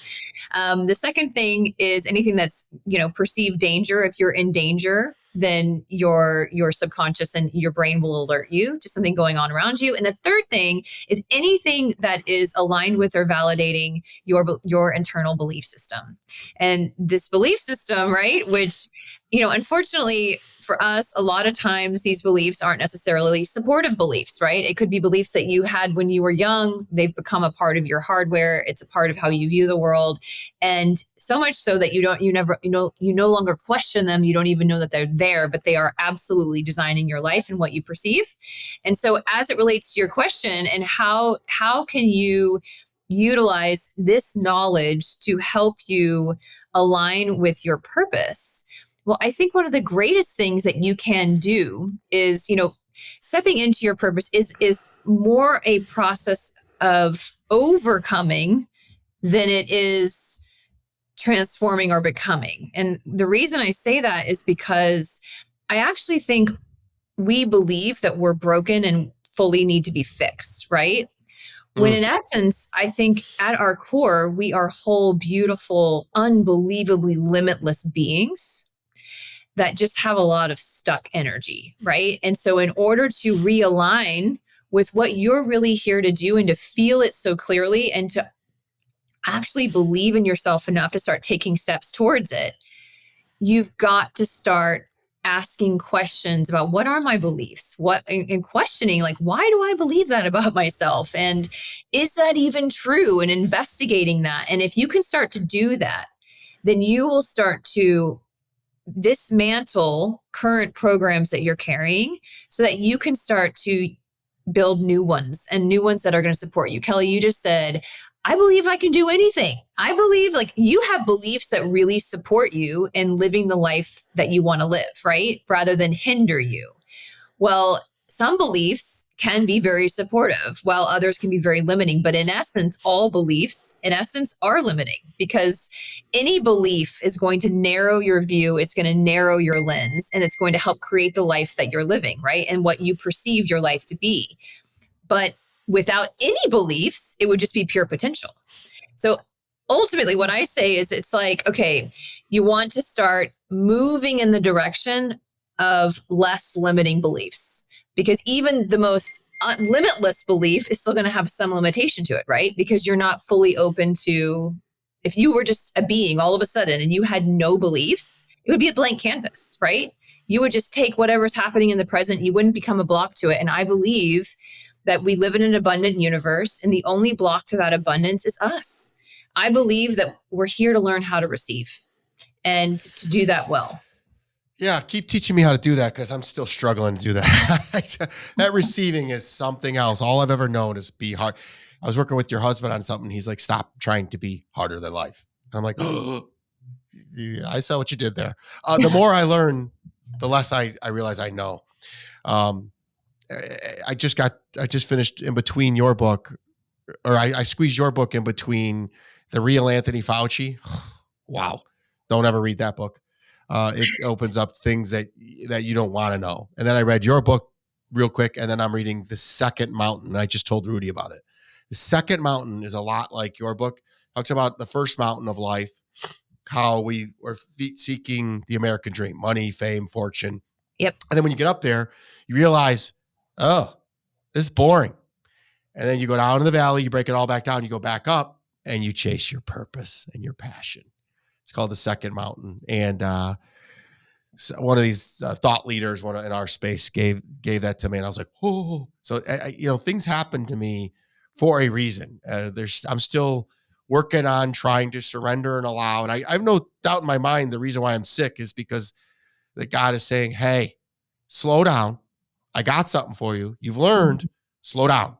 The second thing is anything that's, perceived danger. If you're in danger, then your subconscious and your brain will alert you to something going on around you. And the third thing is anything that is aligned with or validating your internal belief system. And this belief system, right, which, unfortunately for us, a lot of times these beliefs aren't necessarily supportive beliefs, right? It could be beliefs that you had when you were young. They've become a part of your hardware. It's a part of how you view the world. And so much so that you no longer question them. You don't even know that they're there, but they are absolutely designing your life and what you perceive. And so as it relates to your question and how can you utilize this knowledge to help you align with your purpose? Well, I think one of the greatest things that you can do is, stepping into your purpose is more a process of overcoming than it is transforming or becoming. And the reason I say that is because I actually think we believe that we're broken and fully need to be fixed, right? When in essence, I think at our core, we are whole, beautiful, unbelievably limitless beings that just have a lot of stuck energy, right? And so in order to realign with what you're really here to do and to feel it so clearly and to actually believe in yourself enough to start taking steps towards it, you've got to start asking questions about what are my beliefs, and questioning, like, why do I believe that about myself? And is that even true? And investigating that. And if you can start to do that, then you will start to dismantle current programs that you're carrying so that you can start to build new ones and new ones that are going to support you. Kelly, you just said, I believe I can do anything. I believe like you have beliefs that really support you in living the life that you want to live, right? Rather than hinder you. Well, some beliefs can be very supportive while others can be very limiting. But in essence, all beliefs are limiting because any belief is going to narrow your view. It's going to narrow your lens and it's going to help create the life that you're living, right? And what you perceive your life to be. But without any beliefs, it would just be pure potential. So ultimately what I say is it's like, okay, you want to start moving in the direction of less limiting beliefs, because even the most limitless belief is still going to have some limitation to it, right? Because you're not fully open to, if you were just a being all of a sudden and you had no beliefs, it would be a blank canvas, right? You would just take whatever's happening in the present. You wouldn't become a block to it. And I believe that we live in an abundant universe and the only block to that abundance is us. I believe that we're here to learn how to receive and to do that well. Yeah, keep teaching me how to do that because I'm still struggling to do that. That receiving is something else. All I've ever known is be hard. I was working with your husband on something. He's like, stop trying to be harder than life. And I'm like, oh, I saw what you did there. The more I learn, the less I realize I know. I just finished in between your book, or I squeezed your book in between the real Anthony Fauci. Wow. Don't ever read that book. It opens up things that you don't want to know. And then I read your book real quick, and then I'm reading The Second Mountain. I just told Rudy about it. The Second Mountain is a lot like your book. Talks about the first mountain of life, how we are seeking the American dream, money, fame, fortune. Yep. And then when you get up there, you realize, oh, this is boring. And then you go down in the valley, you break it all back down, you go back up, and you chase your purpose and your passion. It's called The Second Mountain. And one of these thought leaders in our space gave that to me. And I was like, oh. So, things happen to me for a reason. I'm still working on trying to surrender and allow. And I have no doubt in my mind the reason why I'm sick is because that God is saying, hey, slow down. I got something for you. You've learned, slow down.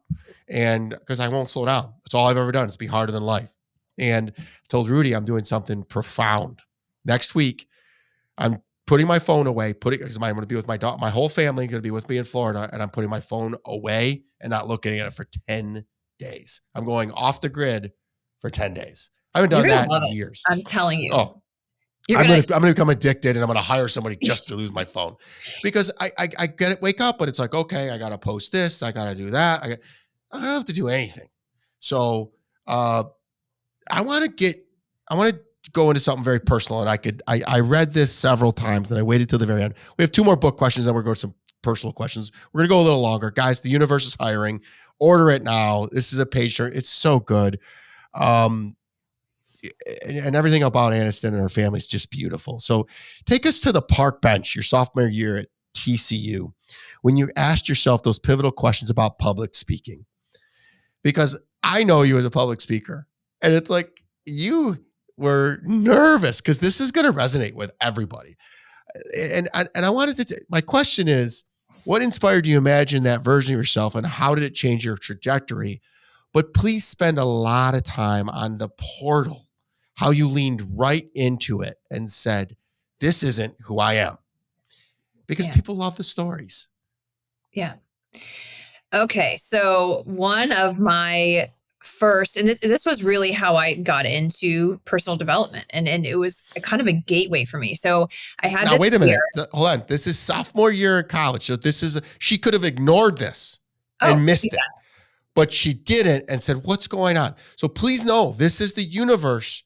And because I won't slow down. That's all I've ever done is be harder than life. And I told Rudy I'm doing something profound. Next week, I'm putting my phone away, because I'm going to be with my dog. My whole family is going to be with me in Florida, and I'm putting my phone away and not looking at it for 10 days. I'm going off the grid for 10 days. I haven't done that in years. I'm telling you. Oh, You're I'm gonna gonna become addicted, and I'm gonna hire somebody just to lose my phone, because I get it, wake up, but it's like, okay, I gotta post this, I gotta do that, I don't have to do anything. So I want to go into something very personal, and I read this several times, and I waited till the very end. We have two more book questions, then we're going to some personal questions. We're gonna go a little longer, guys. The universe is hiring. Order it now. This is a page shirt. It's so good. And everything about Anniston and her family is just beautiful. So take us to the park bench your sophomore year at TCU, when you asked yourself those pivotal questions about public speaking. Because I know you as a public speaker, and it's like you were nervous, because this is going to resonate with everybody. And I wanted to, my question is, what inspired you to imagine that version of yourself, and how did it change your trajectory? But please spend a lot of time on the portal, how you leaned right into it and said, this isn't who I am. Because people love the stories. Yeah. Okay. So one of my first, and this was really how I got into personal development. And it was kind of a gateway for me. So I had now, this wait a minute. Hold on. This is sophomore year in college. So she could have ignored this and missed it, but she didn't and said, what's going on? So please know, this is the universe.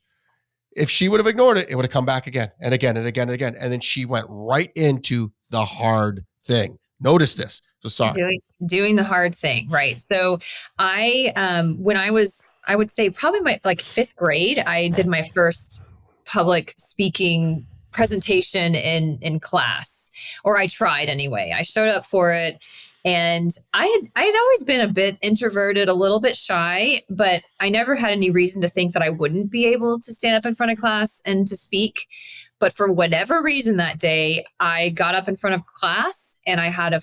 If she would have ignored it, it would have come back again and again and again and again. And then she went right into the hard thing. Notice this. So sorry. Doing the hard thing. Right. So when I would say probably my fifth grade, I did my first public speaking presentation in class, or I tried anyway. I showed up for it. And I had always been a bit introverted, a little bit shy, but I never had any reason to think that I wouldn't be able to stand up in front of class and to speak. But for whatever reason that day, I got up in front of class and I had a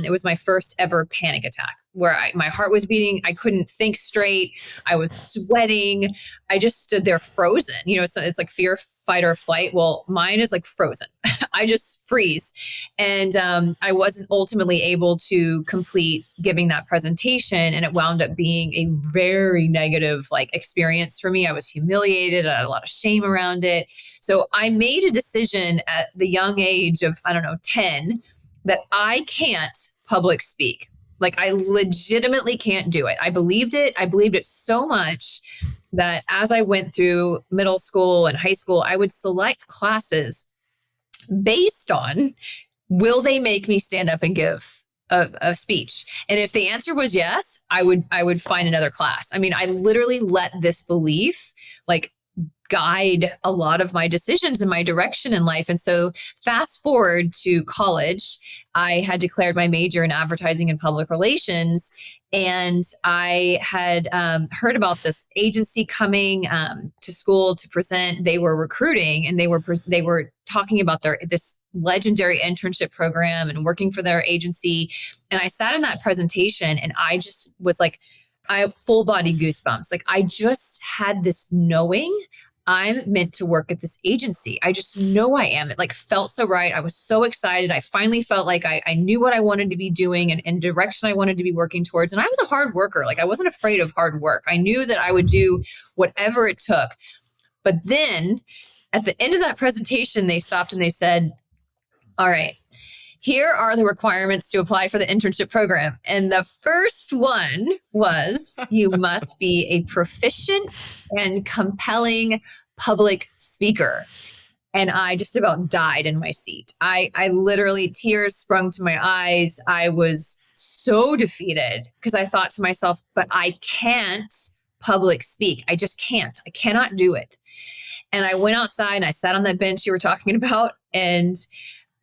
it was my first ever panic attack, where my heart was beating. I couldn't think straight. I was sweating. I just stood there frozen. So it's like fear, fight, or flight. Well, mine is like frozen. I just freeze. And I wasn't ultimately able to complete giving that presentation. And it wound up being a very negative experience for me. I was humiliated. I had a lot of shame around it. So I made a decision at the young age of, 10, that I can't public speak. I legitimately can't do it. I believed it. I believed it so much that as I went through middle school and high school, I would select classes based on, will they make me stand up and give a speech? And if the answer was yes, I would find another class. I literally let this belief guide a lot of my decisions and my direction in life. And so fast forward to college, I had declared my major in advertising and public relations. And I had heard about this agency coming to school to present. They were recruiting, and they were talking about this legendary internship program and working for their agency. And I sat in that presentation, and I just was I have full body goosebumps. I just had this knowing I'm meant to work at this agency. I just know I am. It felt so right. I was so excited. I finally felt like I knew what I wanted to be doing and direction I wanted to be working towards. And I was a hard worker. I wasn't afraid of hard work. I knew that I would do whatever it took. But then at the end of that presentation, they stopped and they said, all right, here are the requirements to apply for the internship program. And the first one was, you must be a proficient and compelling public speaker. And I just about died in my seat. I literally, tears sprung to my eyes. I was so defeated because I thought to myself, but I can't public speak. I just can't. I cannot do it. And I went outside and I sat on that bench you were talking about, and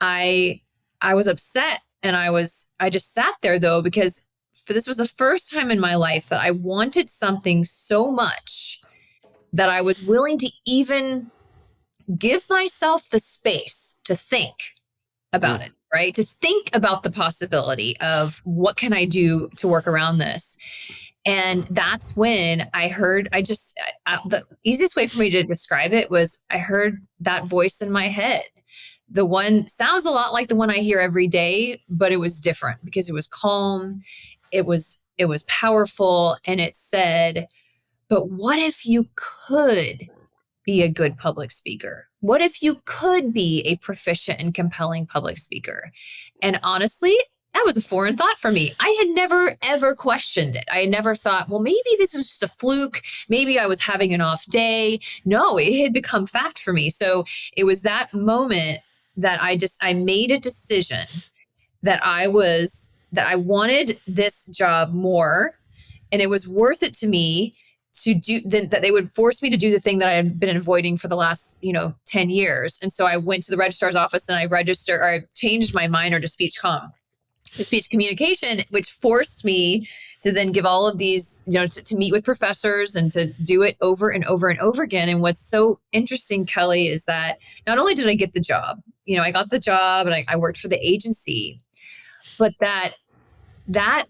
I was upset, and I just sat there though, because this was the first time in my life that I wanted something so much that I was willing to even give myself the space to think about it, right? To think about the possibility of what can I do to work around this. And that's when I heard, the easiest way for me to describe it was I heard that voice in my head. The one sounds a lot like the one I hear every day, but it was different because it was calm. It was powerful. And it said, but what if you could be a good public speaker? What if you could be a proficient and compelling public speaker? And honestly, that was a foreign thought for me. I had never, ever questioned it. I had never thought, well, maybe this was just a fluke. Maybe I was having an off day. No, it had become fact for me. So it was that moment that I made a decision that I wanted this job more, and it was worth it to me to do that they would force me to do the thing that I had been avoiding for the last, 10 years. And so I went to the registrar's office and I changed my minor to speech communication, which forced me to then give all of these, to meet with professors and to do it over and over and over again. And what's so interesting, Kelly, is that not only did I get the job, I got the job and I worked for the agency, but that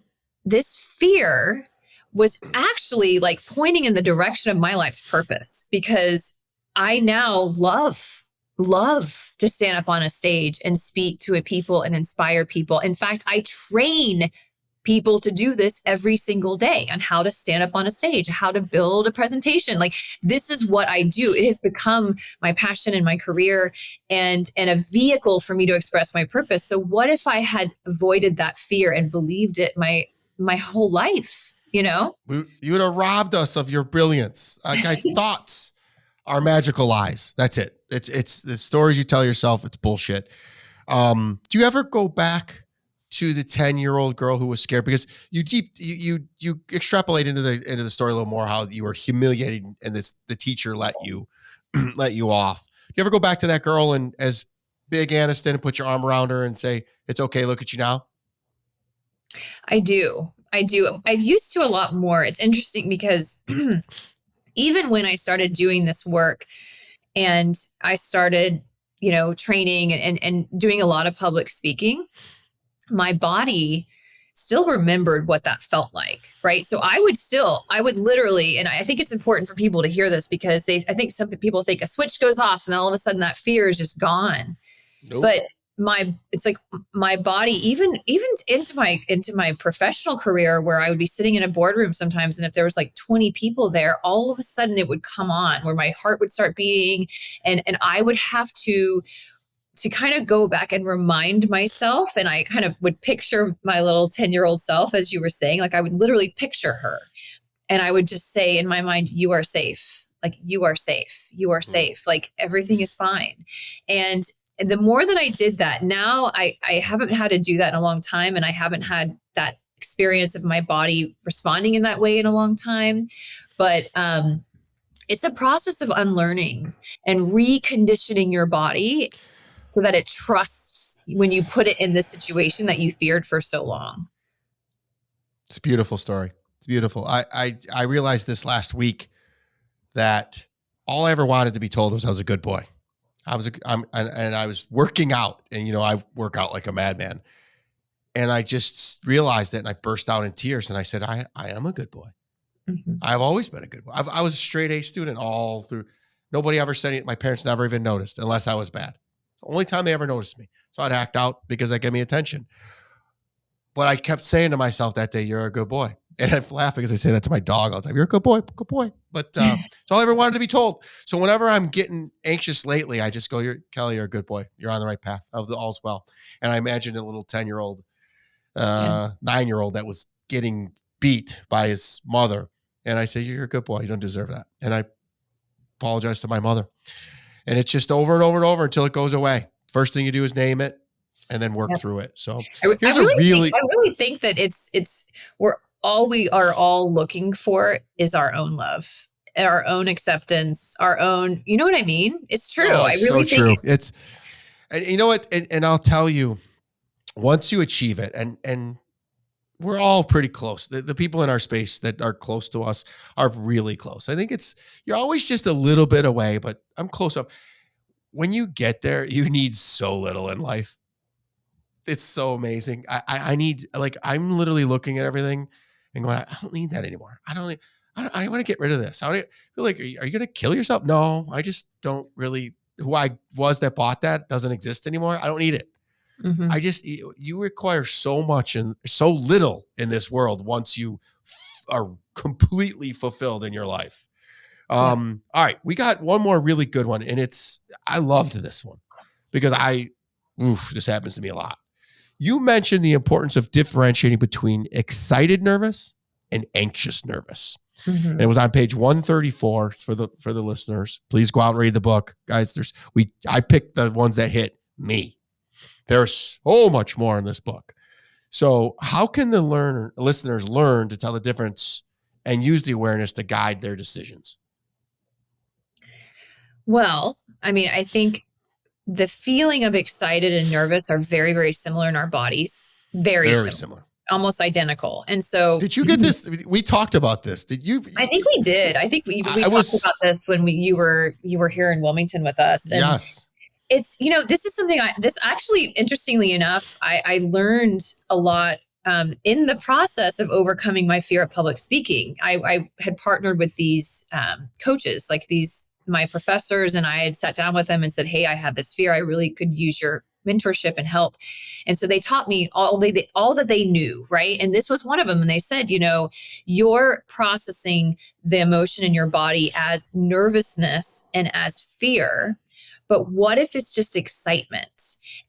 this fear was actually like pointing in the direction of my life's purpose, because I now love to stand up on a stage and speak to a people and inspire people. In fact, I train people to do this every single day on how to stand up on a stage, how to build a presentation. Like, this is what I do. It has become my passion and my career and a vehicle for me to express my purpose. So what if I had avoided that fear and believed it my whole life? You would have robbed us of your brilliance. Guys, thoughts are magical lies. That's it. It's the stories you tell yourself. It's bullshit. Do you ever go back to the 10-year-old girl who was scared? Because you extrapolate into the story a little more, how you were humiliated and the teacher let you off. Do you ever go back to that girl and, as big Anniston, and put your arm around her and say, "It's okay, look at you now"? I do. I used to a lot more. It's interesting because even when I started doing this work and I started, training and doing a lot of public speaking, my body still remembered what that felt like, right? So I would literally, and I think it's important for people to hear this, because I think some people think a switch goes off and then all of a sudden that fear is just gone. Nope. But it's like my body, even into my professional career, where I would be sitting in a boardroom sometimes, and if there was like 20 people there, all of a sudden it would come on, where my heart would start beating, and I would have to kind of go back and remind myself. And I kind of would picture my little 10-year-old self, as you were saying. Like, I would literally picture her, and I would just say in my mind, "You are safe. Like, you are safe. You are safe. Like, everything is fine." And the more that I did that, now I haven't had to do that in a long time. And I haven't had that experience of my body responding in that way in a long time. But it's a process of unlearning and reconditioning your body so that it trusts when you put it in this situation that you feared for so long. It's a beautiful story. It's beautiful. I realized this last week that all I ever wanted to be told was I was a good boy. I was working out, and I work out like a madman. And I just realized it, and I burst out in tears, and I said, I am a good boy. Mm-hmm. I've always been a good boy. I was a straight A student all through. Nobody ever said it. My parents never even noticed, unless I was bad. The only time they ever noticed me. So I'd act out because that gave me attention. But I kept saying to myself that day, "You're a good boy." And I'd laugh because I say that to my dog all the time. "You're a good boy, good boy." But it's all I ever wanted to be told. So whenever I'm getting anxious lately, I just go, "Kelly, you're a good boy. You're on the right path. All's well." And I imagined a little 10-year-old, 9-year-old that was getting beat by his mother. And I say, "You're a good boy. You don't deserve that." And I apologize to my mother. And it's just over and over and over until it goes away. First thing you do is name it and then work through it. So I really think that we are all looking for is our own love, our own acceptance, our own, you know what I mean? It's true. Oh, I really so think true. And you know what? And I'll tell you, once you achieve it, and we're all pretty close. The people in our space that are close to us are really close. I think you're always just a little bit away, but I'm close up. When you get there, you need so little in life. It's so amazing. I need, like, I'm literally looking at everything and going, I don't need that anymore. I want to get rid of this. I feel like, are you going to kill yourself? No, I just don't really, who I was that bought that doesn't exist anymore. I don't need it. Mm-hmm. You require so much and so little in this world once you are completely fulfilled in your life. All right. We got one more really good one. And I loved this one because this happens to me a lot. You mentioned the importance of differentiating between excited nervous and anxious nervous. Mm-hmm. And it was on page 134 for the listeners. Please go out and read the book. Guys, I picked the ones that hit me. There's so much more in this book. So how can the listeners learn to tell the difference and use the awareness to guide their decisions? Well, I mean, I think the feeling of excited and nervous are very, very similar in our bodies. Very similar. Almost identical. And so did you get this? We talked about this. Did you? I think we did. I think we talked about this when you were here in Wilmington with us. And yes. It's, this is something this actually, interestingly enough, I learned a lot in the process of overcoming my fear of public speaking. I had partnered with these coaches, like my professors, and I had sat down with them and said, hey, I have this fear. I really could use your mentorship and help. And so they taught me all that they knew, right? And this was one of them. And they said, you're processing the emotion in your body as nervousness and as fear. But what if it's just excitement?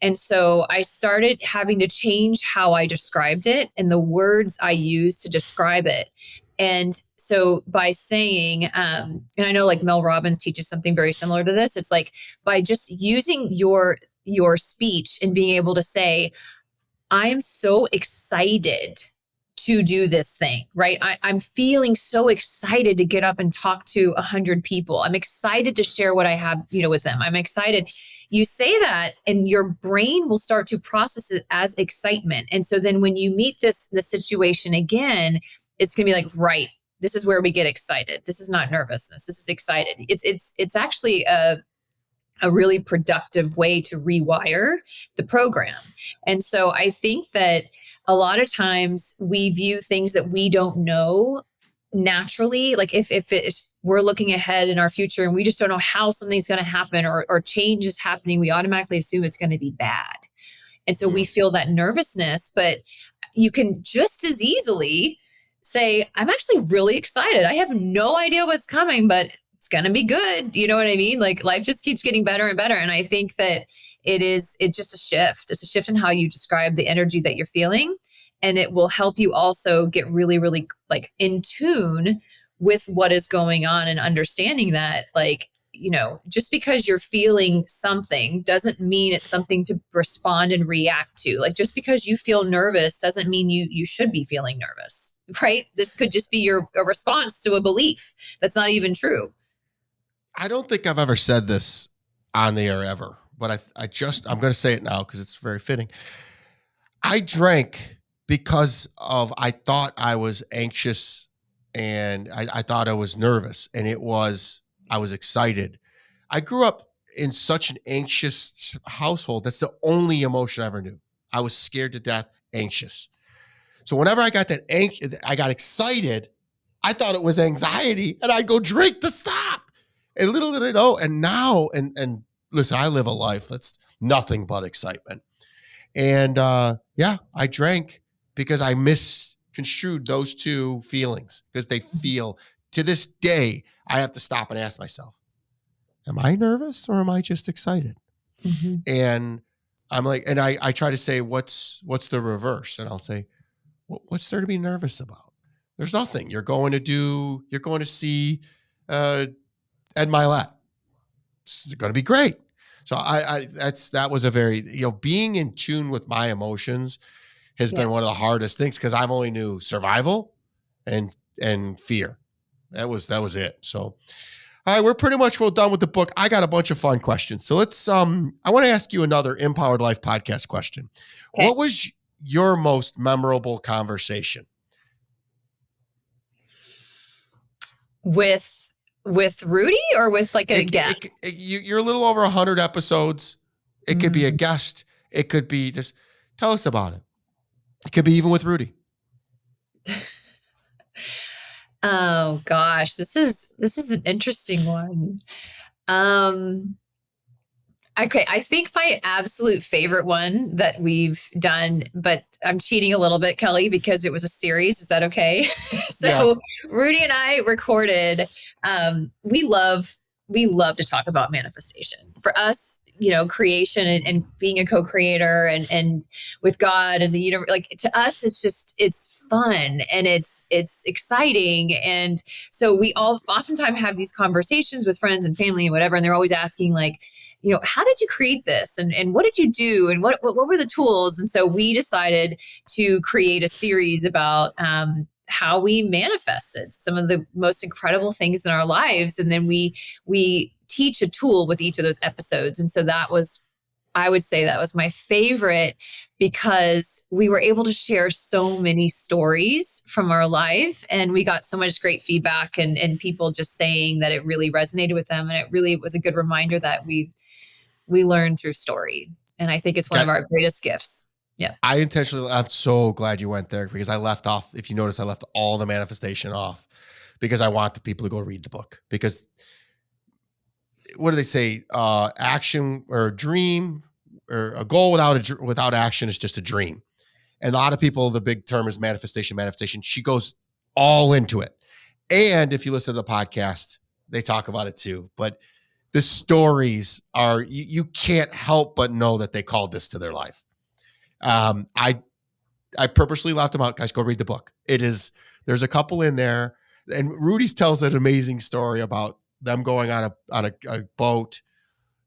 And so I started having to change how I described it and the words I used to describe it. And so by saying, and I know like Mel Robbins teaches something very similar to this. It's like by just using your speech and being able to say, I am so excited to do this thing, right? I'm feeling so excited to get up and talk to 100 people. I'm excited to share what I have, with them. I'm excited. You say that and your brain will start to process it as excitement. And so then when you meet the situation again, it's going to be like, right, this is where we get excited. This is not nervousness. This is excited. It's actually a really productive way to rewire the program. And so I think that a lot of times we view things that we don't know naturally. Like if we're looking ahead in our future and we just don't know how something's going to happen or change is happening, we automatically assume it's going to be bad. And so we feel that nervousness, but you can just as easily say, I'm actually really excited. I have no idea what's coming, but it's going to be good. You know what I mean? Like life just keeps getting better and better. And I think that it's just a shift. It's a shift in how you describe the energy that you're feeling. And it will help you also get really, really like in tune with what is going on and understanding that like, just because you're feeling something doesn't mean it's something to respond and react to. Like just because you feel nervous doesn't mean you should be feeling nervous, right? This could just be a response to a belief that's not even true. I don't think I've ever said this on the air ever, but I'm going to say it now because it's very fitting. I drank because I thought I was anxious and I thought I was nervous and I was excited. I grew up in such an anxious household. That's the only emotion I ever knew. I was scared to death, anxious. So whenever I got I got excited, I thought it was anxiety and I'd go drink to stop. And little did I know. And now, and listen, I live a life that's nothing but excitement. And I drank because I misconstrued those two feelings because they feel, to this day, I have to stop and ask myself, am I nervous or am I just excited? Mm-hmm. And I'm like, and I try to say, what's the reverse? And I'll say, what's there to be nervous about? There's nothing. You're going to see Ed Milet. It's going to be great. So that was a very, being in tune with my emotions has been one of the hardest things because I've only knew survival and fear. That was it. So, all right, we're pretty much done with the book. I got a bunch of fun questions. So let's, I want to ask you another Empowered Life podcast question. Okay. What was your most memorable conversation? With Rudy or with like a guest? You're a little over 100 episodes. It could be a guest. It could be just tell us about it. It could be even with Rudy. Oh gosh, this is an interesting one. Okay, I think my absolute favorite one that we've done, but I'm cheating a little bit, Kelly, because it was a series. Is that okay? So yes. Rudy and I recorded we love to talk about manifestation. For us, creation and being a co-creator and with God and the universe, like to us, it's fun and it's exciting. And so we all oftentimes have these conversations with friends and family and whatever, and they're always asking like, how did you create this? And what did you do? And what were the tools? And so we decided to create a series about how we manifested some of the most incredible things in our lives. And then we teach a tool with each of those episodes. And so I would say that was my favorite because we were able to share so many stories from our life, and we got so much great feedback and people just saying that it really resonated with them. And it really was a good reminder that we learn through story. And I think it's one of our greatest gifts. Yeah. I'm so glad you went there because I left off, if you notice, I left all the manifestation off because I want the people to go read the book. Because what do they say? Action or a dream or a goal without action is just a dream. And a lot of people, the big term is manifestation. She goes all into it. And if you listen to the podcast, they talk about it too. But the stories are, you can't help but know that they called this to their life. I purposely left them out. Guys, go read the book. There's a couple in there, and Rudy's tells an amazing story about them going on a boat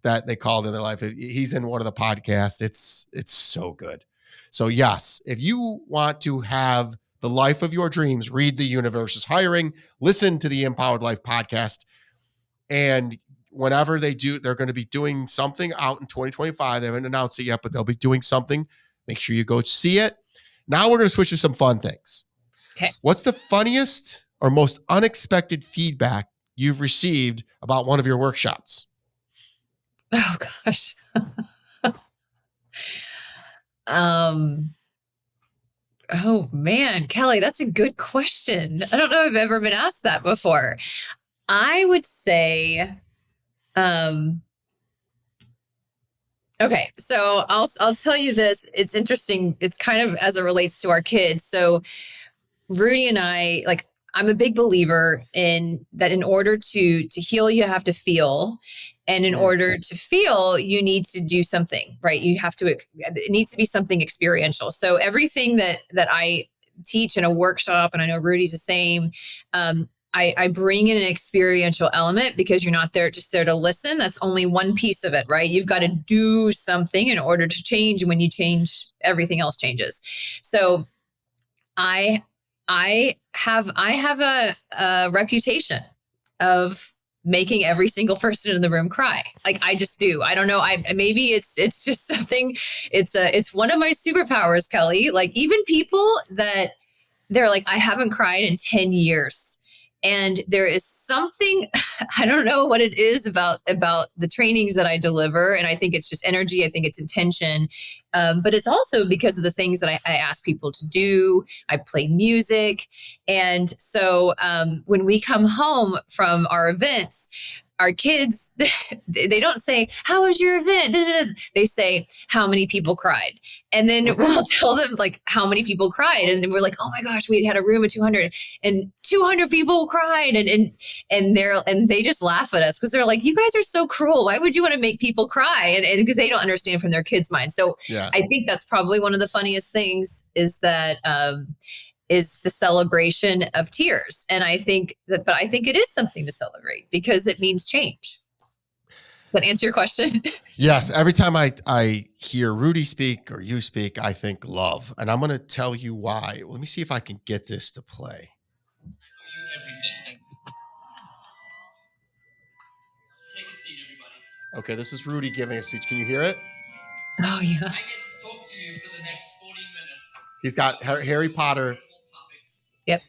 that they called in their life. He's in one of the podcasts. It's so good. So yes, if you want to have the life of your dreams, read The Universe is Hiring, listen to the Empowered Life podcast. And whenever they do, they're going to be doing something out in 2025. They haven't announced it yet, but they'll be doing something. Make sure you go see it. Now we're going to switch to some fun things. Okay. What's the funniest or most unexpected feedback you've received about one of your workshops? Oh gosh. Oh man, Kelly, that's a good question. I don't know if I've ever been asked that before. I would say, okay, so I'll tell you this. It's interesting. It's kind of as it relates to our kids. So Rudy and I, like, I'm a big believer in that in order to heal, you have to feel. And in order to feel, you need to do something, right? It needs to be something experiential. So everything that I teach in a workshop, and I know Rudy's the same, I bring in an experiential element because you're not just there to listen. That's only one piece of it, right? You've got to do something in order to change. And when you change, everything else changes. So I have a reputation of making every single person in the room cry. Like I just do. I don't know. Maybe it's just something. It's one of my superpowers, Kelly. Like even people that they're like, I haven't cried in 10 years. And there is something, I don't know what it is about the trainings that I deliver. And I think it's just energy. I think it's intention. But it's also because of the things that I ask people to do. I play music. And so when we come home from our events, our kids, they don't say, how was your event? They say, how many people cried? And then we'll tell them like how many people cried. And then we're like, oh my gosh, we had a room of 200 and 200 people cried. And they just laugh at us because they're like, you guys are so cruel. Why would you want to make people cry? And because they don't understand from their kids' mind. So yeah. I think that's probably one of the funniest things is that, is the celebration of tears. And I think it is something to celebrate because it means change. Does that answer your question? Yes. Every time I hear Rudy speak or you speak, I think love. And I'm going to tell you why. Let me see if I can get this to play. Take a seat, everybody. Okay, this is Rudy giving a speech. Can you hear it? Oh, yeah. I get to talk to you for the next 40 minutes. He's got Harry Potter. Yep.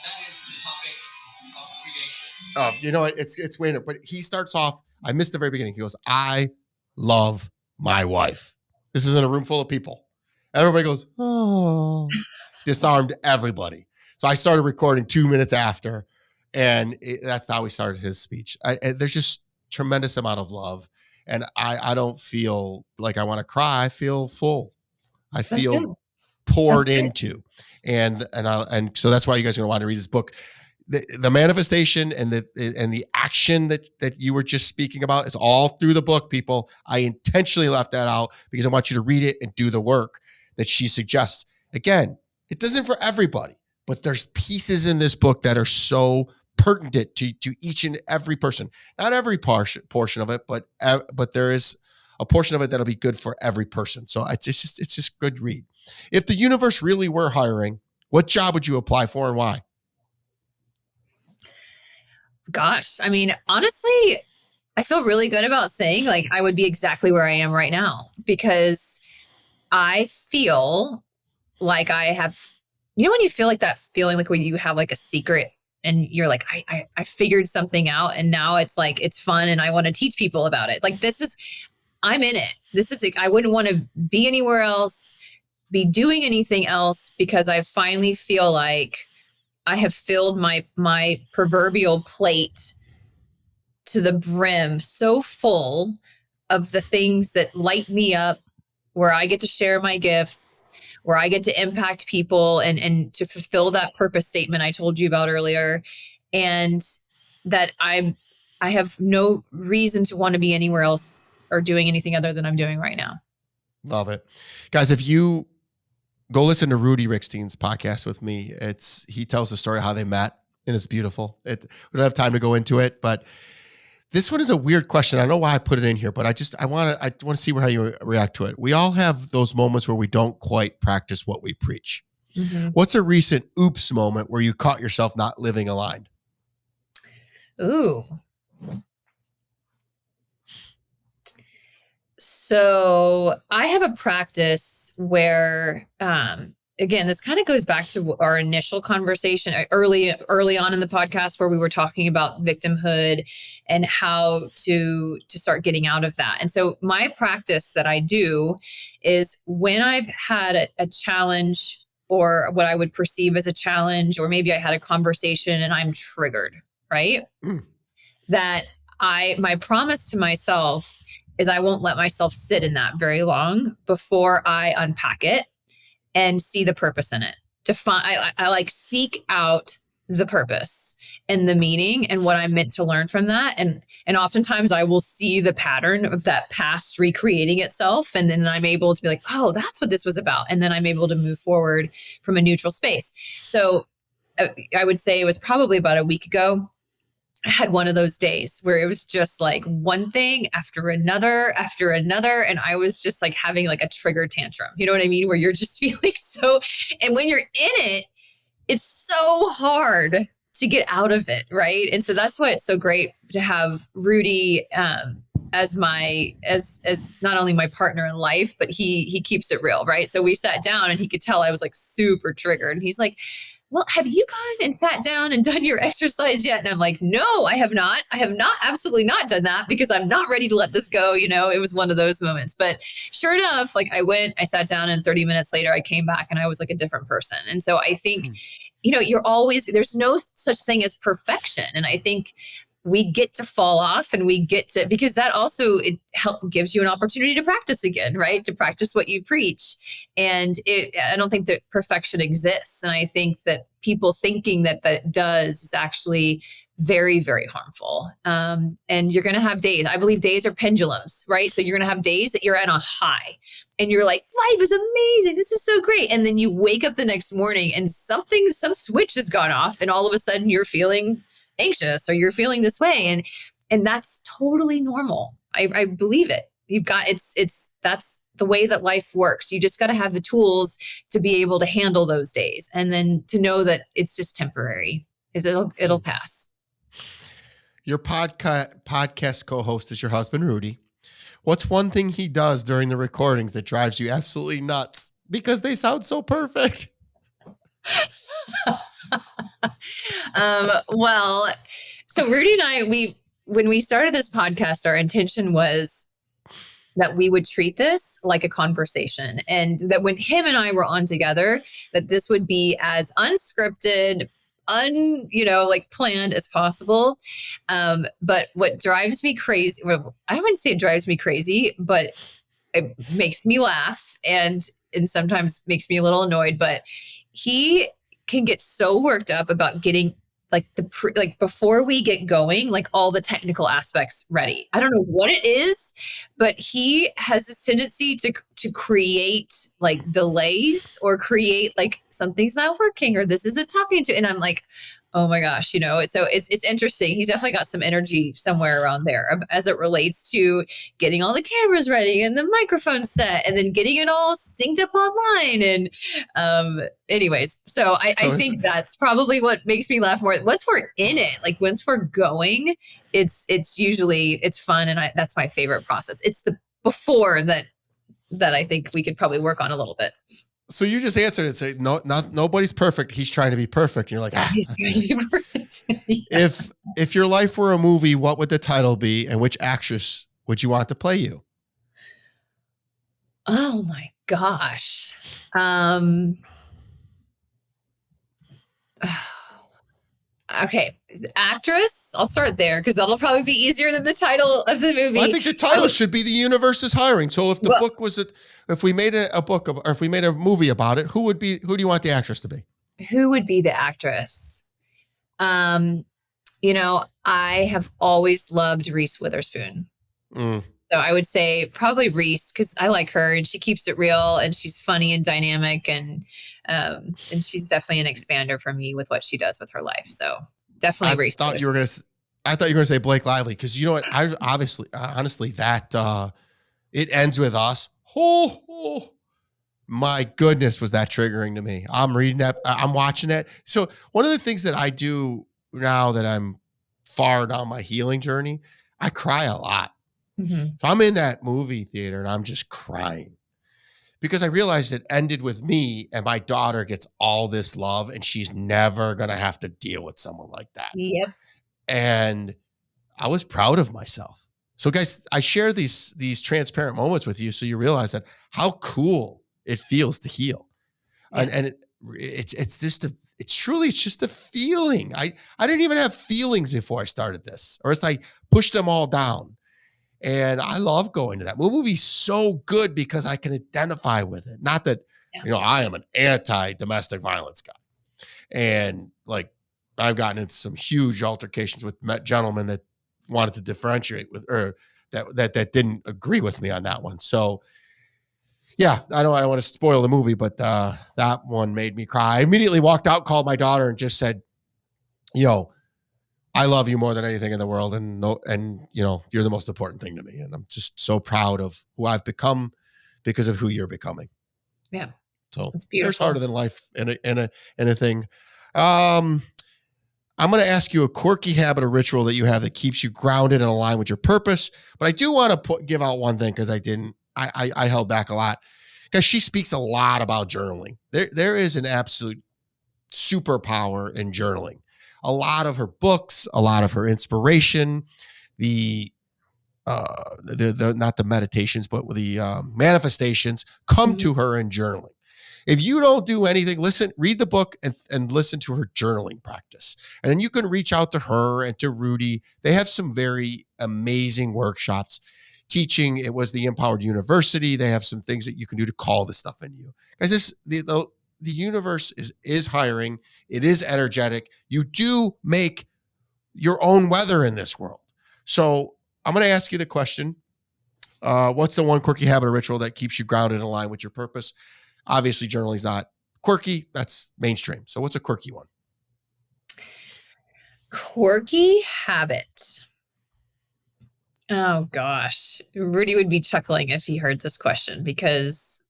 That is the topic of creation. Oh, you know what? It's weird, but he starts off. I missed the very beginning. He goes, "I love my wife." This is in a room full of people. Everybody goes, "Oh!" Disarmed everybody. So I started recording 2 minutes after, and that's how we started his speech. There's just tremendous amount of love, and I don't feel like I want to cry. I feel full. I feel poured into. And so that's why you guys are going to want to read this book. the manifestation and the action that you were just speaking about is all through the book, people. I intentionally left that out because I want you to read it and do the work that she suggests. Again, it doesn't for everybody, but there's pieces in this book that are so pertinent to each and every person. Not every portion of it, but there is a portion of it that'll be good for every person. So it's just good read. If the universe really were hiring, what job would you apply for and why? Gosh, I mean, honestly, I feel really good about saying like I would be exactly where I am right now, because I feel like I have, when you feel like that feeling like when you have like a secret and you're like, I figured something out and now it's like, it's fun and I want to teach people about it. Like I'm in it. I wouldn't want to be anywhere else, be doing anything else, because I finally feel like I have filled my proverbial plate to the brim, so full of the things that light me up, where I get to share my gifts, where I get to impact people and to fulfill that purpose statement I told you about earlier. And that I have no reason to want to be anywhere else or doing anything other than I'm doing right now. Love it. Guys, if you go listen to Rudy Riekstins' podcast with me, he tells the story of how they met, and it's beautiful. We don't have time to go into it, but this one is a weird question. I don't know why I put it in here, but I want to see how you react to it. We all have those moments where we don't quite practice what we preach. Mm-hmm. What's a recent oops moment where you caught yourself not living aligned? Ooh. So I have a practice where, again, this kind of goes back to our initial conversation early on in the podcast, where we were talking about victimhood and how to start getting out of that. And so my practice that I do is when I've had a challenge, or what I would perceive as a challenge, or maybe I had a conversation and I'm triggered, right? That my promise to myself is I won't let myself sit in that very long before I unpack it and see the purpose in it. I like seek out the purpose and the meaning and what I'm meant to learn from that. And oftentimes I will see the pattern of that past recreating itself. And then I'm able to be like, oh, that's what this was about. And then I'm able to move forward from a neutral space. So I would say it was probably about a week ago. I had one of those days where it was just like one thing after another. And I was just like having like a trigger tantrum. You know what I mean? Where you're just feeling so, and when you're in it, it's so hard to get out of it. Right. And so that's why it's so great to have Rudy, as not only my partner in life, but he keeps it real. Right. So we sat down and he could tell I was like super triggered. And he's like, well, have you gone and sat down and done your exercise yet? And I'm like, no, I have not. I have not, absolutely not done that, because I'm not ready to let this go. It was one of those moments. But sure enough, like I sat down, and 30 minutes later I came back and I was like a different person. And so I think, there's no such thing as perfection. And I think we get to fall off, and because that also gives you an opportunity to practice again, right? To practice what you preach. And I don't think that perfection exists. And I think that people thinking that does is actually very, very harmful. And you're going to have days. I believe days are pendulums, right? So you're going to have days that you're at a high and you're like, life is amazing. This is so great. And then you wake up the next morning and some switch has gone off, and all of a sudden you're feeling anxious or you're feeling this way. And that's totally normal. I believe it. That's the way that life works. You just got to have the tools to be able to handle those days, and then to know that it's just temporary. It'll pass. Your podcast co-host is your husband, Rudy. What's one thing he does during the recordings that drives you absolutely nuts because they sound so perfect? Well, so Rudy and I, when we started this podcast, our intention was that we would treat this like a conversation, and that when him and I were on together, that this would be as unscripted, planned as possible. But what drives me crazy, well, I wouldn't say it drives me crazy, but it makes me laugh and sometimes makes me a little annoyed, but he can get so worked up about getting before we get going, like all the technical aspects ready. I don't know what it is, but he has this tendency to create like delays or create like something's not working or this isn't talking to, and I'm like, oh my gosh, so it's interesting. He's definitely got some energy somewhere around there as it relates to getting all the cameras ready and the microphone set and then getting it all synced up online. And anyways, so I think that's probably what makes me laugh more. Once we're in it, like once we're going, it's fun. And that's my favorite process. It's the before that I think we could probably work on a little bit. So you just answered it. Say nobody's perfect. He's trying to be perfect. And you're like, He's trying to be perfect. Yeah. If your life were a movie, what would the title be, and which actress would you want to play you? Oh my gosh. Okay, actress. I'll start there because that'll probably be easier than the title of the movie. Well, I think the title should be "The Universe is Hiring." So if the book was if we made a book or if we made a movie about it, who do you want the actress to be? Who would be the actress? I have always loved Reese Witherspoon. So I would say probably Reese because I like her and she keeps it real and she's funny and dynamic and she's definitely an expander for me with what she does with her life. So definitely Reese. I thought you were going to say Blake Lively because you know what? I honestly that it ends with us. Oh my goodness, was that triggering to me? I'm reading that. I'm watching that. So one of the things that I do now that I'm far down my healing journey, I cry a lot. Mm-hmm. So I'm in that movie theater and I'm just crying because I realized it ended with me and my daughter gets all this love and she's never going to have to deal with someone like that. Yep. And I was proud of myself. So guys, I share these transparent moments with you so you realize that how cool it feels to heal. Yeah. And it's just a feeling. I didn't even have feelings before I started this, or it's like pushed them all down. And I love going to that movie's so good because I can identify with it. Not that, I am an anti-domestic violence guy. And like, I've gotten into some huge altercations with gentlemen that wanted to differentiate with, or that didn't agree with me on that one. So yeah, I don't want to spoil the movie, but that one made me cry. I immediately walked out, called my daughter and just said, I love you more than anything in the world. And you're the most important thing to me. And I'm just so proud of who I've become because of who you're becoming. Yeah. So it's harder than life in a thing. I'm going to ask you a quirky habit or ritual that you have that keeps you grounded and aligned with your purpose. But I do want to give out one thing because I held back a lot because she speaks a lot about journaling. There is an absolute superpower in journaling. A lot of her books, a lot of her inspiration, the not the meditations, but the manifestations come to her in journaling. If you don't do anything, read the book and listen to her journaling practice. And then you can reach out to her and to Rudy. They have some very amazing workshops teaching. It was the Empowered University. They have some things that you can do to call this stuff into you. Guys, the universe is hiring. It is energetic. You do make your own weather in this world. So I'm going to ask you the question. What's the one quirky habit or ritual that keeps you grounded and aligned with your purpose? Obviously, journaling is not quirky. That's mainstream. So what's a quirky one? Quirky habit. Oh, gosh. Rudy would be chuckling if he heard this question because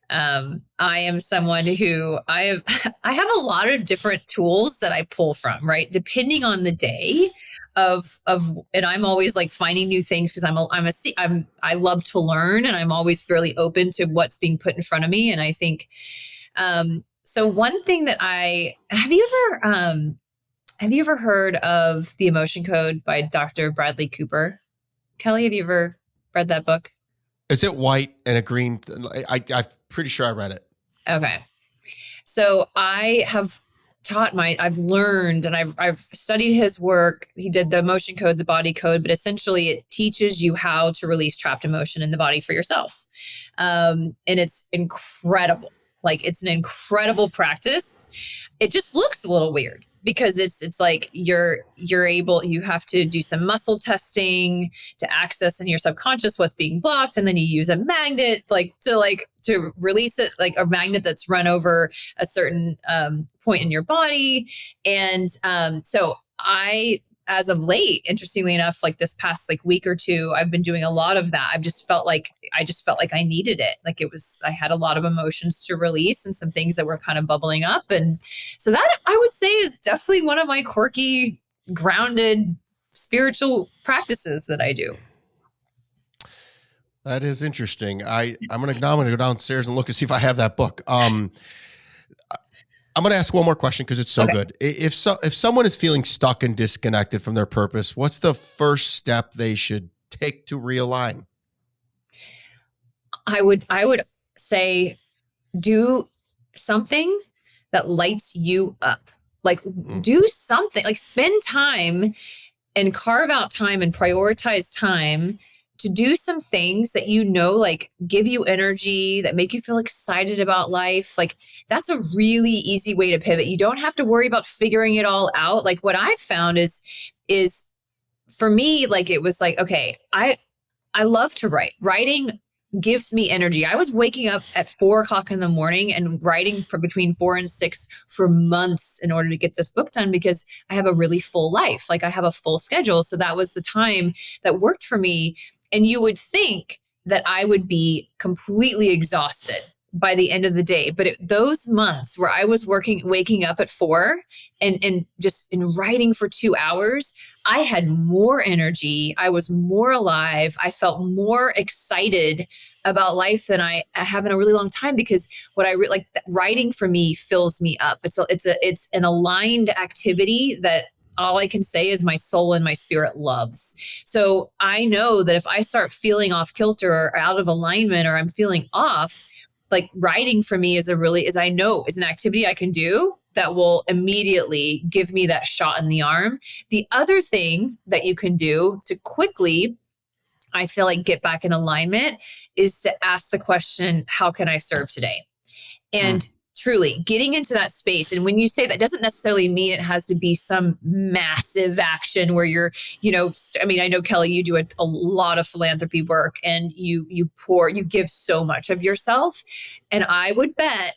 I am someone who I have a lot of different tools that I pull from, right? Depending on the day and I'm always like finding new things because I love to learn and I'm always fairly open to what's being put in front of me. And I think, so one thing that have you ever heard of The Emotion Code by Dr. Bradley Cooper? Kelly, have you ever read that book? Is it white and a green? I'm pretty sure I read it. Okay. So I have I've learned and I've studied his work. He did the emotion code, the body code, but essentially it teaches you how to release trapped emotion in the body for yourself. And it's incredible. Like it's an incredible practice. It just looks a little weird because it's like you have to do some muscle testing to access in your subconscious what's being blocked. And then you use a magnet to release it, like a magnet that's run over a certain point in your body. And so as of late, interestingly enough, like this past week or two, I've been doing a lot of that. I just felt like I needed it. Like I had a lot of emotions to release and some things that were kind of bubbling up. And so that I would say is definitely one of my quirky, grounded spiritual practices that I do. That is interesting. I'm going to go downstairs and look and see if I have that book. I'm going to ask one more question because it's so good. If someone is feeling stuck and disconnected from their purpose, what's the first step they should take to realign? I would say do something that lights you up. Like do something, like spend time and carve out time and prioritize time to do some things that like give you energy, that make you feel excited about life. Like that's a really easy way to pivot. You don't have to worry about figuring it all out. Like what I've found is for me, like it was like, okay, I love to write. Writing gives me energy. I was waking up at 4:00 in the morning and writing for between 4 and 6 for months in order to get this book done because I have a really full life. Like I have a full schedule. So that was the time that worked for me. And you would think that I would be completely exhausted by the end of the day. But those months where I was waking up at 4 and just in writing for 2 hours, I had more energy. I was more alive. I felt more excited about life than I have in a really long time because writing for me fills me up. It's an aligned activity that all I can say is my soul and my spirit loves. So I know that if I start feeling off kilter or out of alignment, or I'm feeling off, like writing for me is an activity I can do that will immediately give me that shot in the arm. The other thing that you can do to quickly, I feel like, get back in alignment is to ask the question, how can I serve today? And truly getting into that space. And when you say that, doesn't necessarily mean it has to be some massive action where you're, I know, Kelly, you do a lot of philanthropy work and you give so much of yourself. And I would bet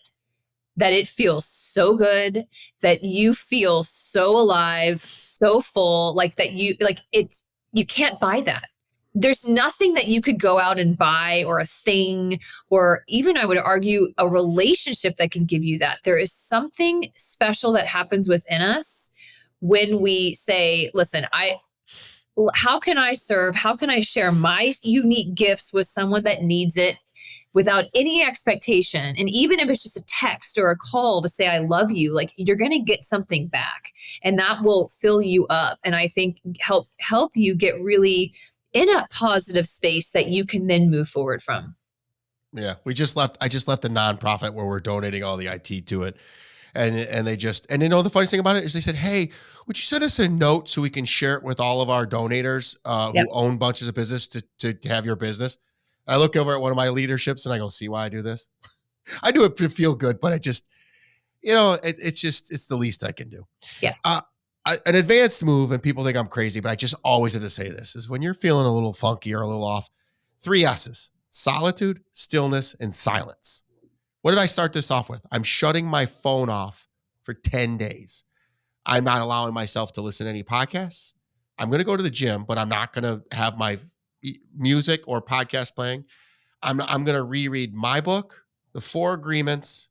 that it feels so good, that you feel so alive, so full, you can't buy that. There's nothing that you could go out and buy, or a thing, or even, I would argue, a relationship that can give you that. There is something special that happens within us when we say, listen, how can I serve? How can I share my unique gifts with someone that needs it without any expectation? And even if it's just a text or a call to say, I love you, like you're going to get something back, and that will fill you up. And I think help you get really in a positive space that you can then move forward from. Yeah. I just left a nonprofit where we're donating all the IT to it. And the funniest thing about it is they said, hey, would you send us a note so we can share it with all of our donators who own bunches of business to have your business? And I look over at one of my leaderships and I go, see why I do this? I do it to feel good, but I just, it's the least I can do. Yeah. An advanced move, and people think I'm crazy, but I just always have to say this, is when you're feeling a little funky or a little off, 3 S's: solitude, stillness, and silence. What did I start this off with? I'm shutting my phone off for 10 days. I'm not allowing myself to listen to any podcasts. I'm going to go to the gym, but I'm not going to have my music or podcast playing. I'm going to reread my book, The 4 Agreements.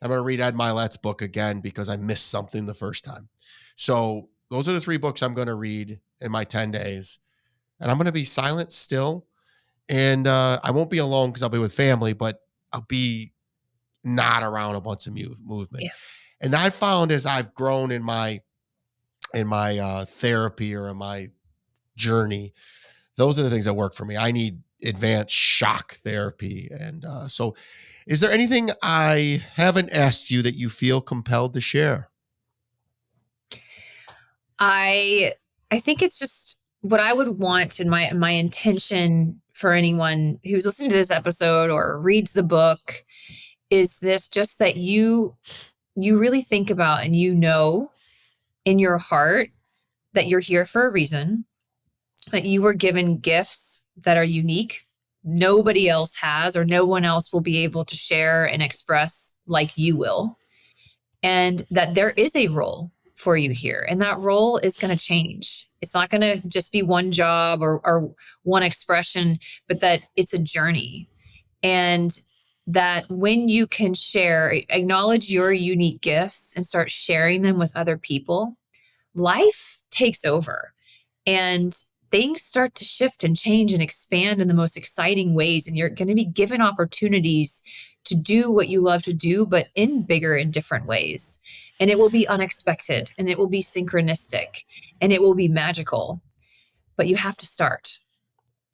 I'm going to read Ed Milet's book again because I missed something the first time. So those are the 3 books I'm going to read in my 10 days. And I'm going to be silent, still. And I won't be alone because I'll be with family, but I'll be not around a bunch of movement. Yeah. And I found, as I've grown in my therapy or in my journey, those are the things that work for me. I need advanced shock therapy. And so is there anything I haven't asked you that you feel compelled to share? I think it's just what I would want, and my intention for anyone who's listening to this episode or reads the book is this: just that you really think about, and in your heart that you're here for a reason, that you were given gifts that are unique, nobody else has, or no one else will be able to share and express like you will, and that there is a role for you here. And that role is going to change. It's not going to just be one job or one expression, but that it's a journey. And that when you can share, acknowledge your unique gifts and start sharing them with other people, life takes over and things start to shift and change and expand in the most exciting ways. And you're going to be given opportunities to do what you love to do, but in bigger and different ways. And it will be unexpected, and it will be synchronistic, and it will be magical. But you have to start.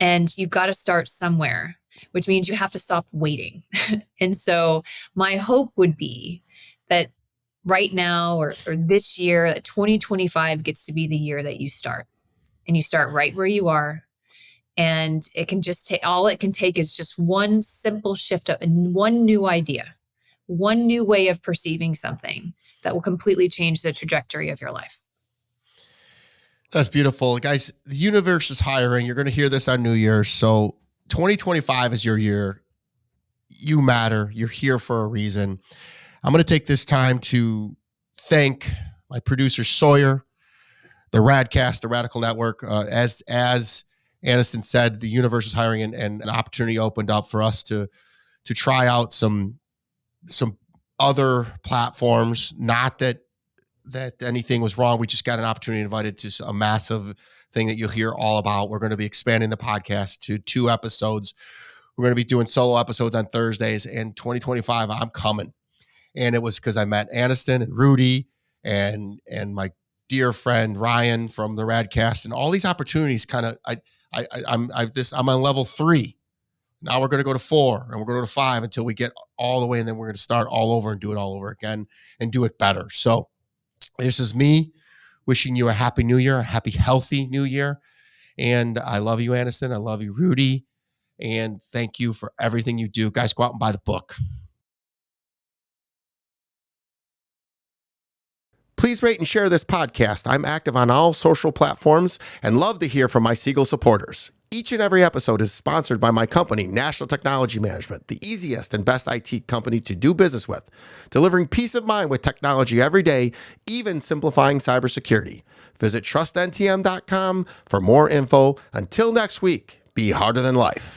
And you've got to start somewhere, which means you have to stop waiting. And so my hope would be that right now or this year, that 2025 gets to be the year that you start. And you start right where you are. And it can just take, all it can take is just one simple shift up and one new idea, one new way of perceiving something that will completely change the trajectory of your life. That's beautiful. Guys, the universe is hiring. You're going to hear this on New Year's. So 2025 is your year. You matter. You're here for a reason. I'm going to take this time to thank my producer, Sawyer, the Radcast, the Radical Network. As Anniston said, the universe is hiring, and an opportunity opened up for us to try out some other platforms. Not that anything was wrong. We just got an opportunity invited to a massive thing that you'll hear all about. We're going to be expanding the podcast to 2 episodes. We're going to be doing solo episodes on Thursdays. And 2025, I'm coming. And it was because I met Anniston and Rudy and my dear friend Ryan from the Radcast, and all these opportunities kind of I'm on level 3. Now we're going to go to 4, and we're going to go to 5 until we get all the way, and then we're going to start all over and do it all over again and do it better. So this is me wishing you a happy new year, a happy, healthy new year. And I love you, Anniston. I love you, Rudy. And thank you for everything you do. Guys, go out and buy the book. Please rate and share this podcast. I'm active on all social platforms and love to hear from my Siegel supporters. Each and every episode is sponsored by my company, National Technology Management, the easiest and best IT company to do business with, delivering peace of mind with technology every day, even simplifying cybersecurity. Visit trustntm.com for more info. Until next week, be harder than life.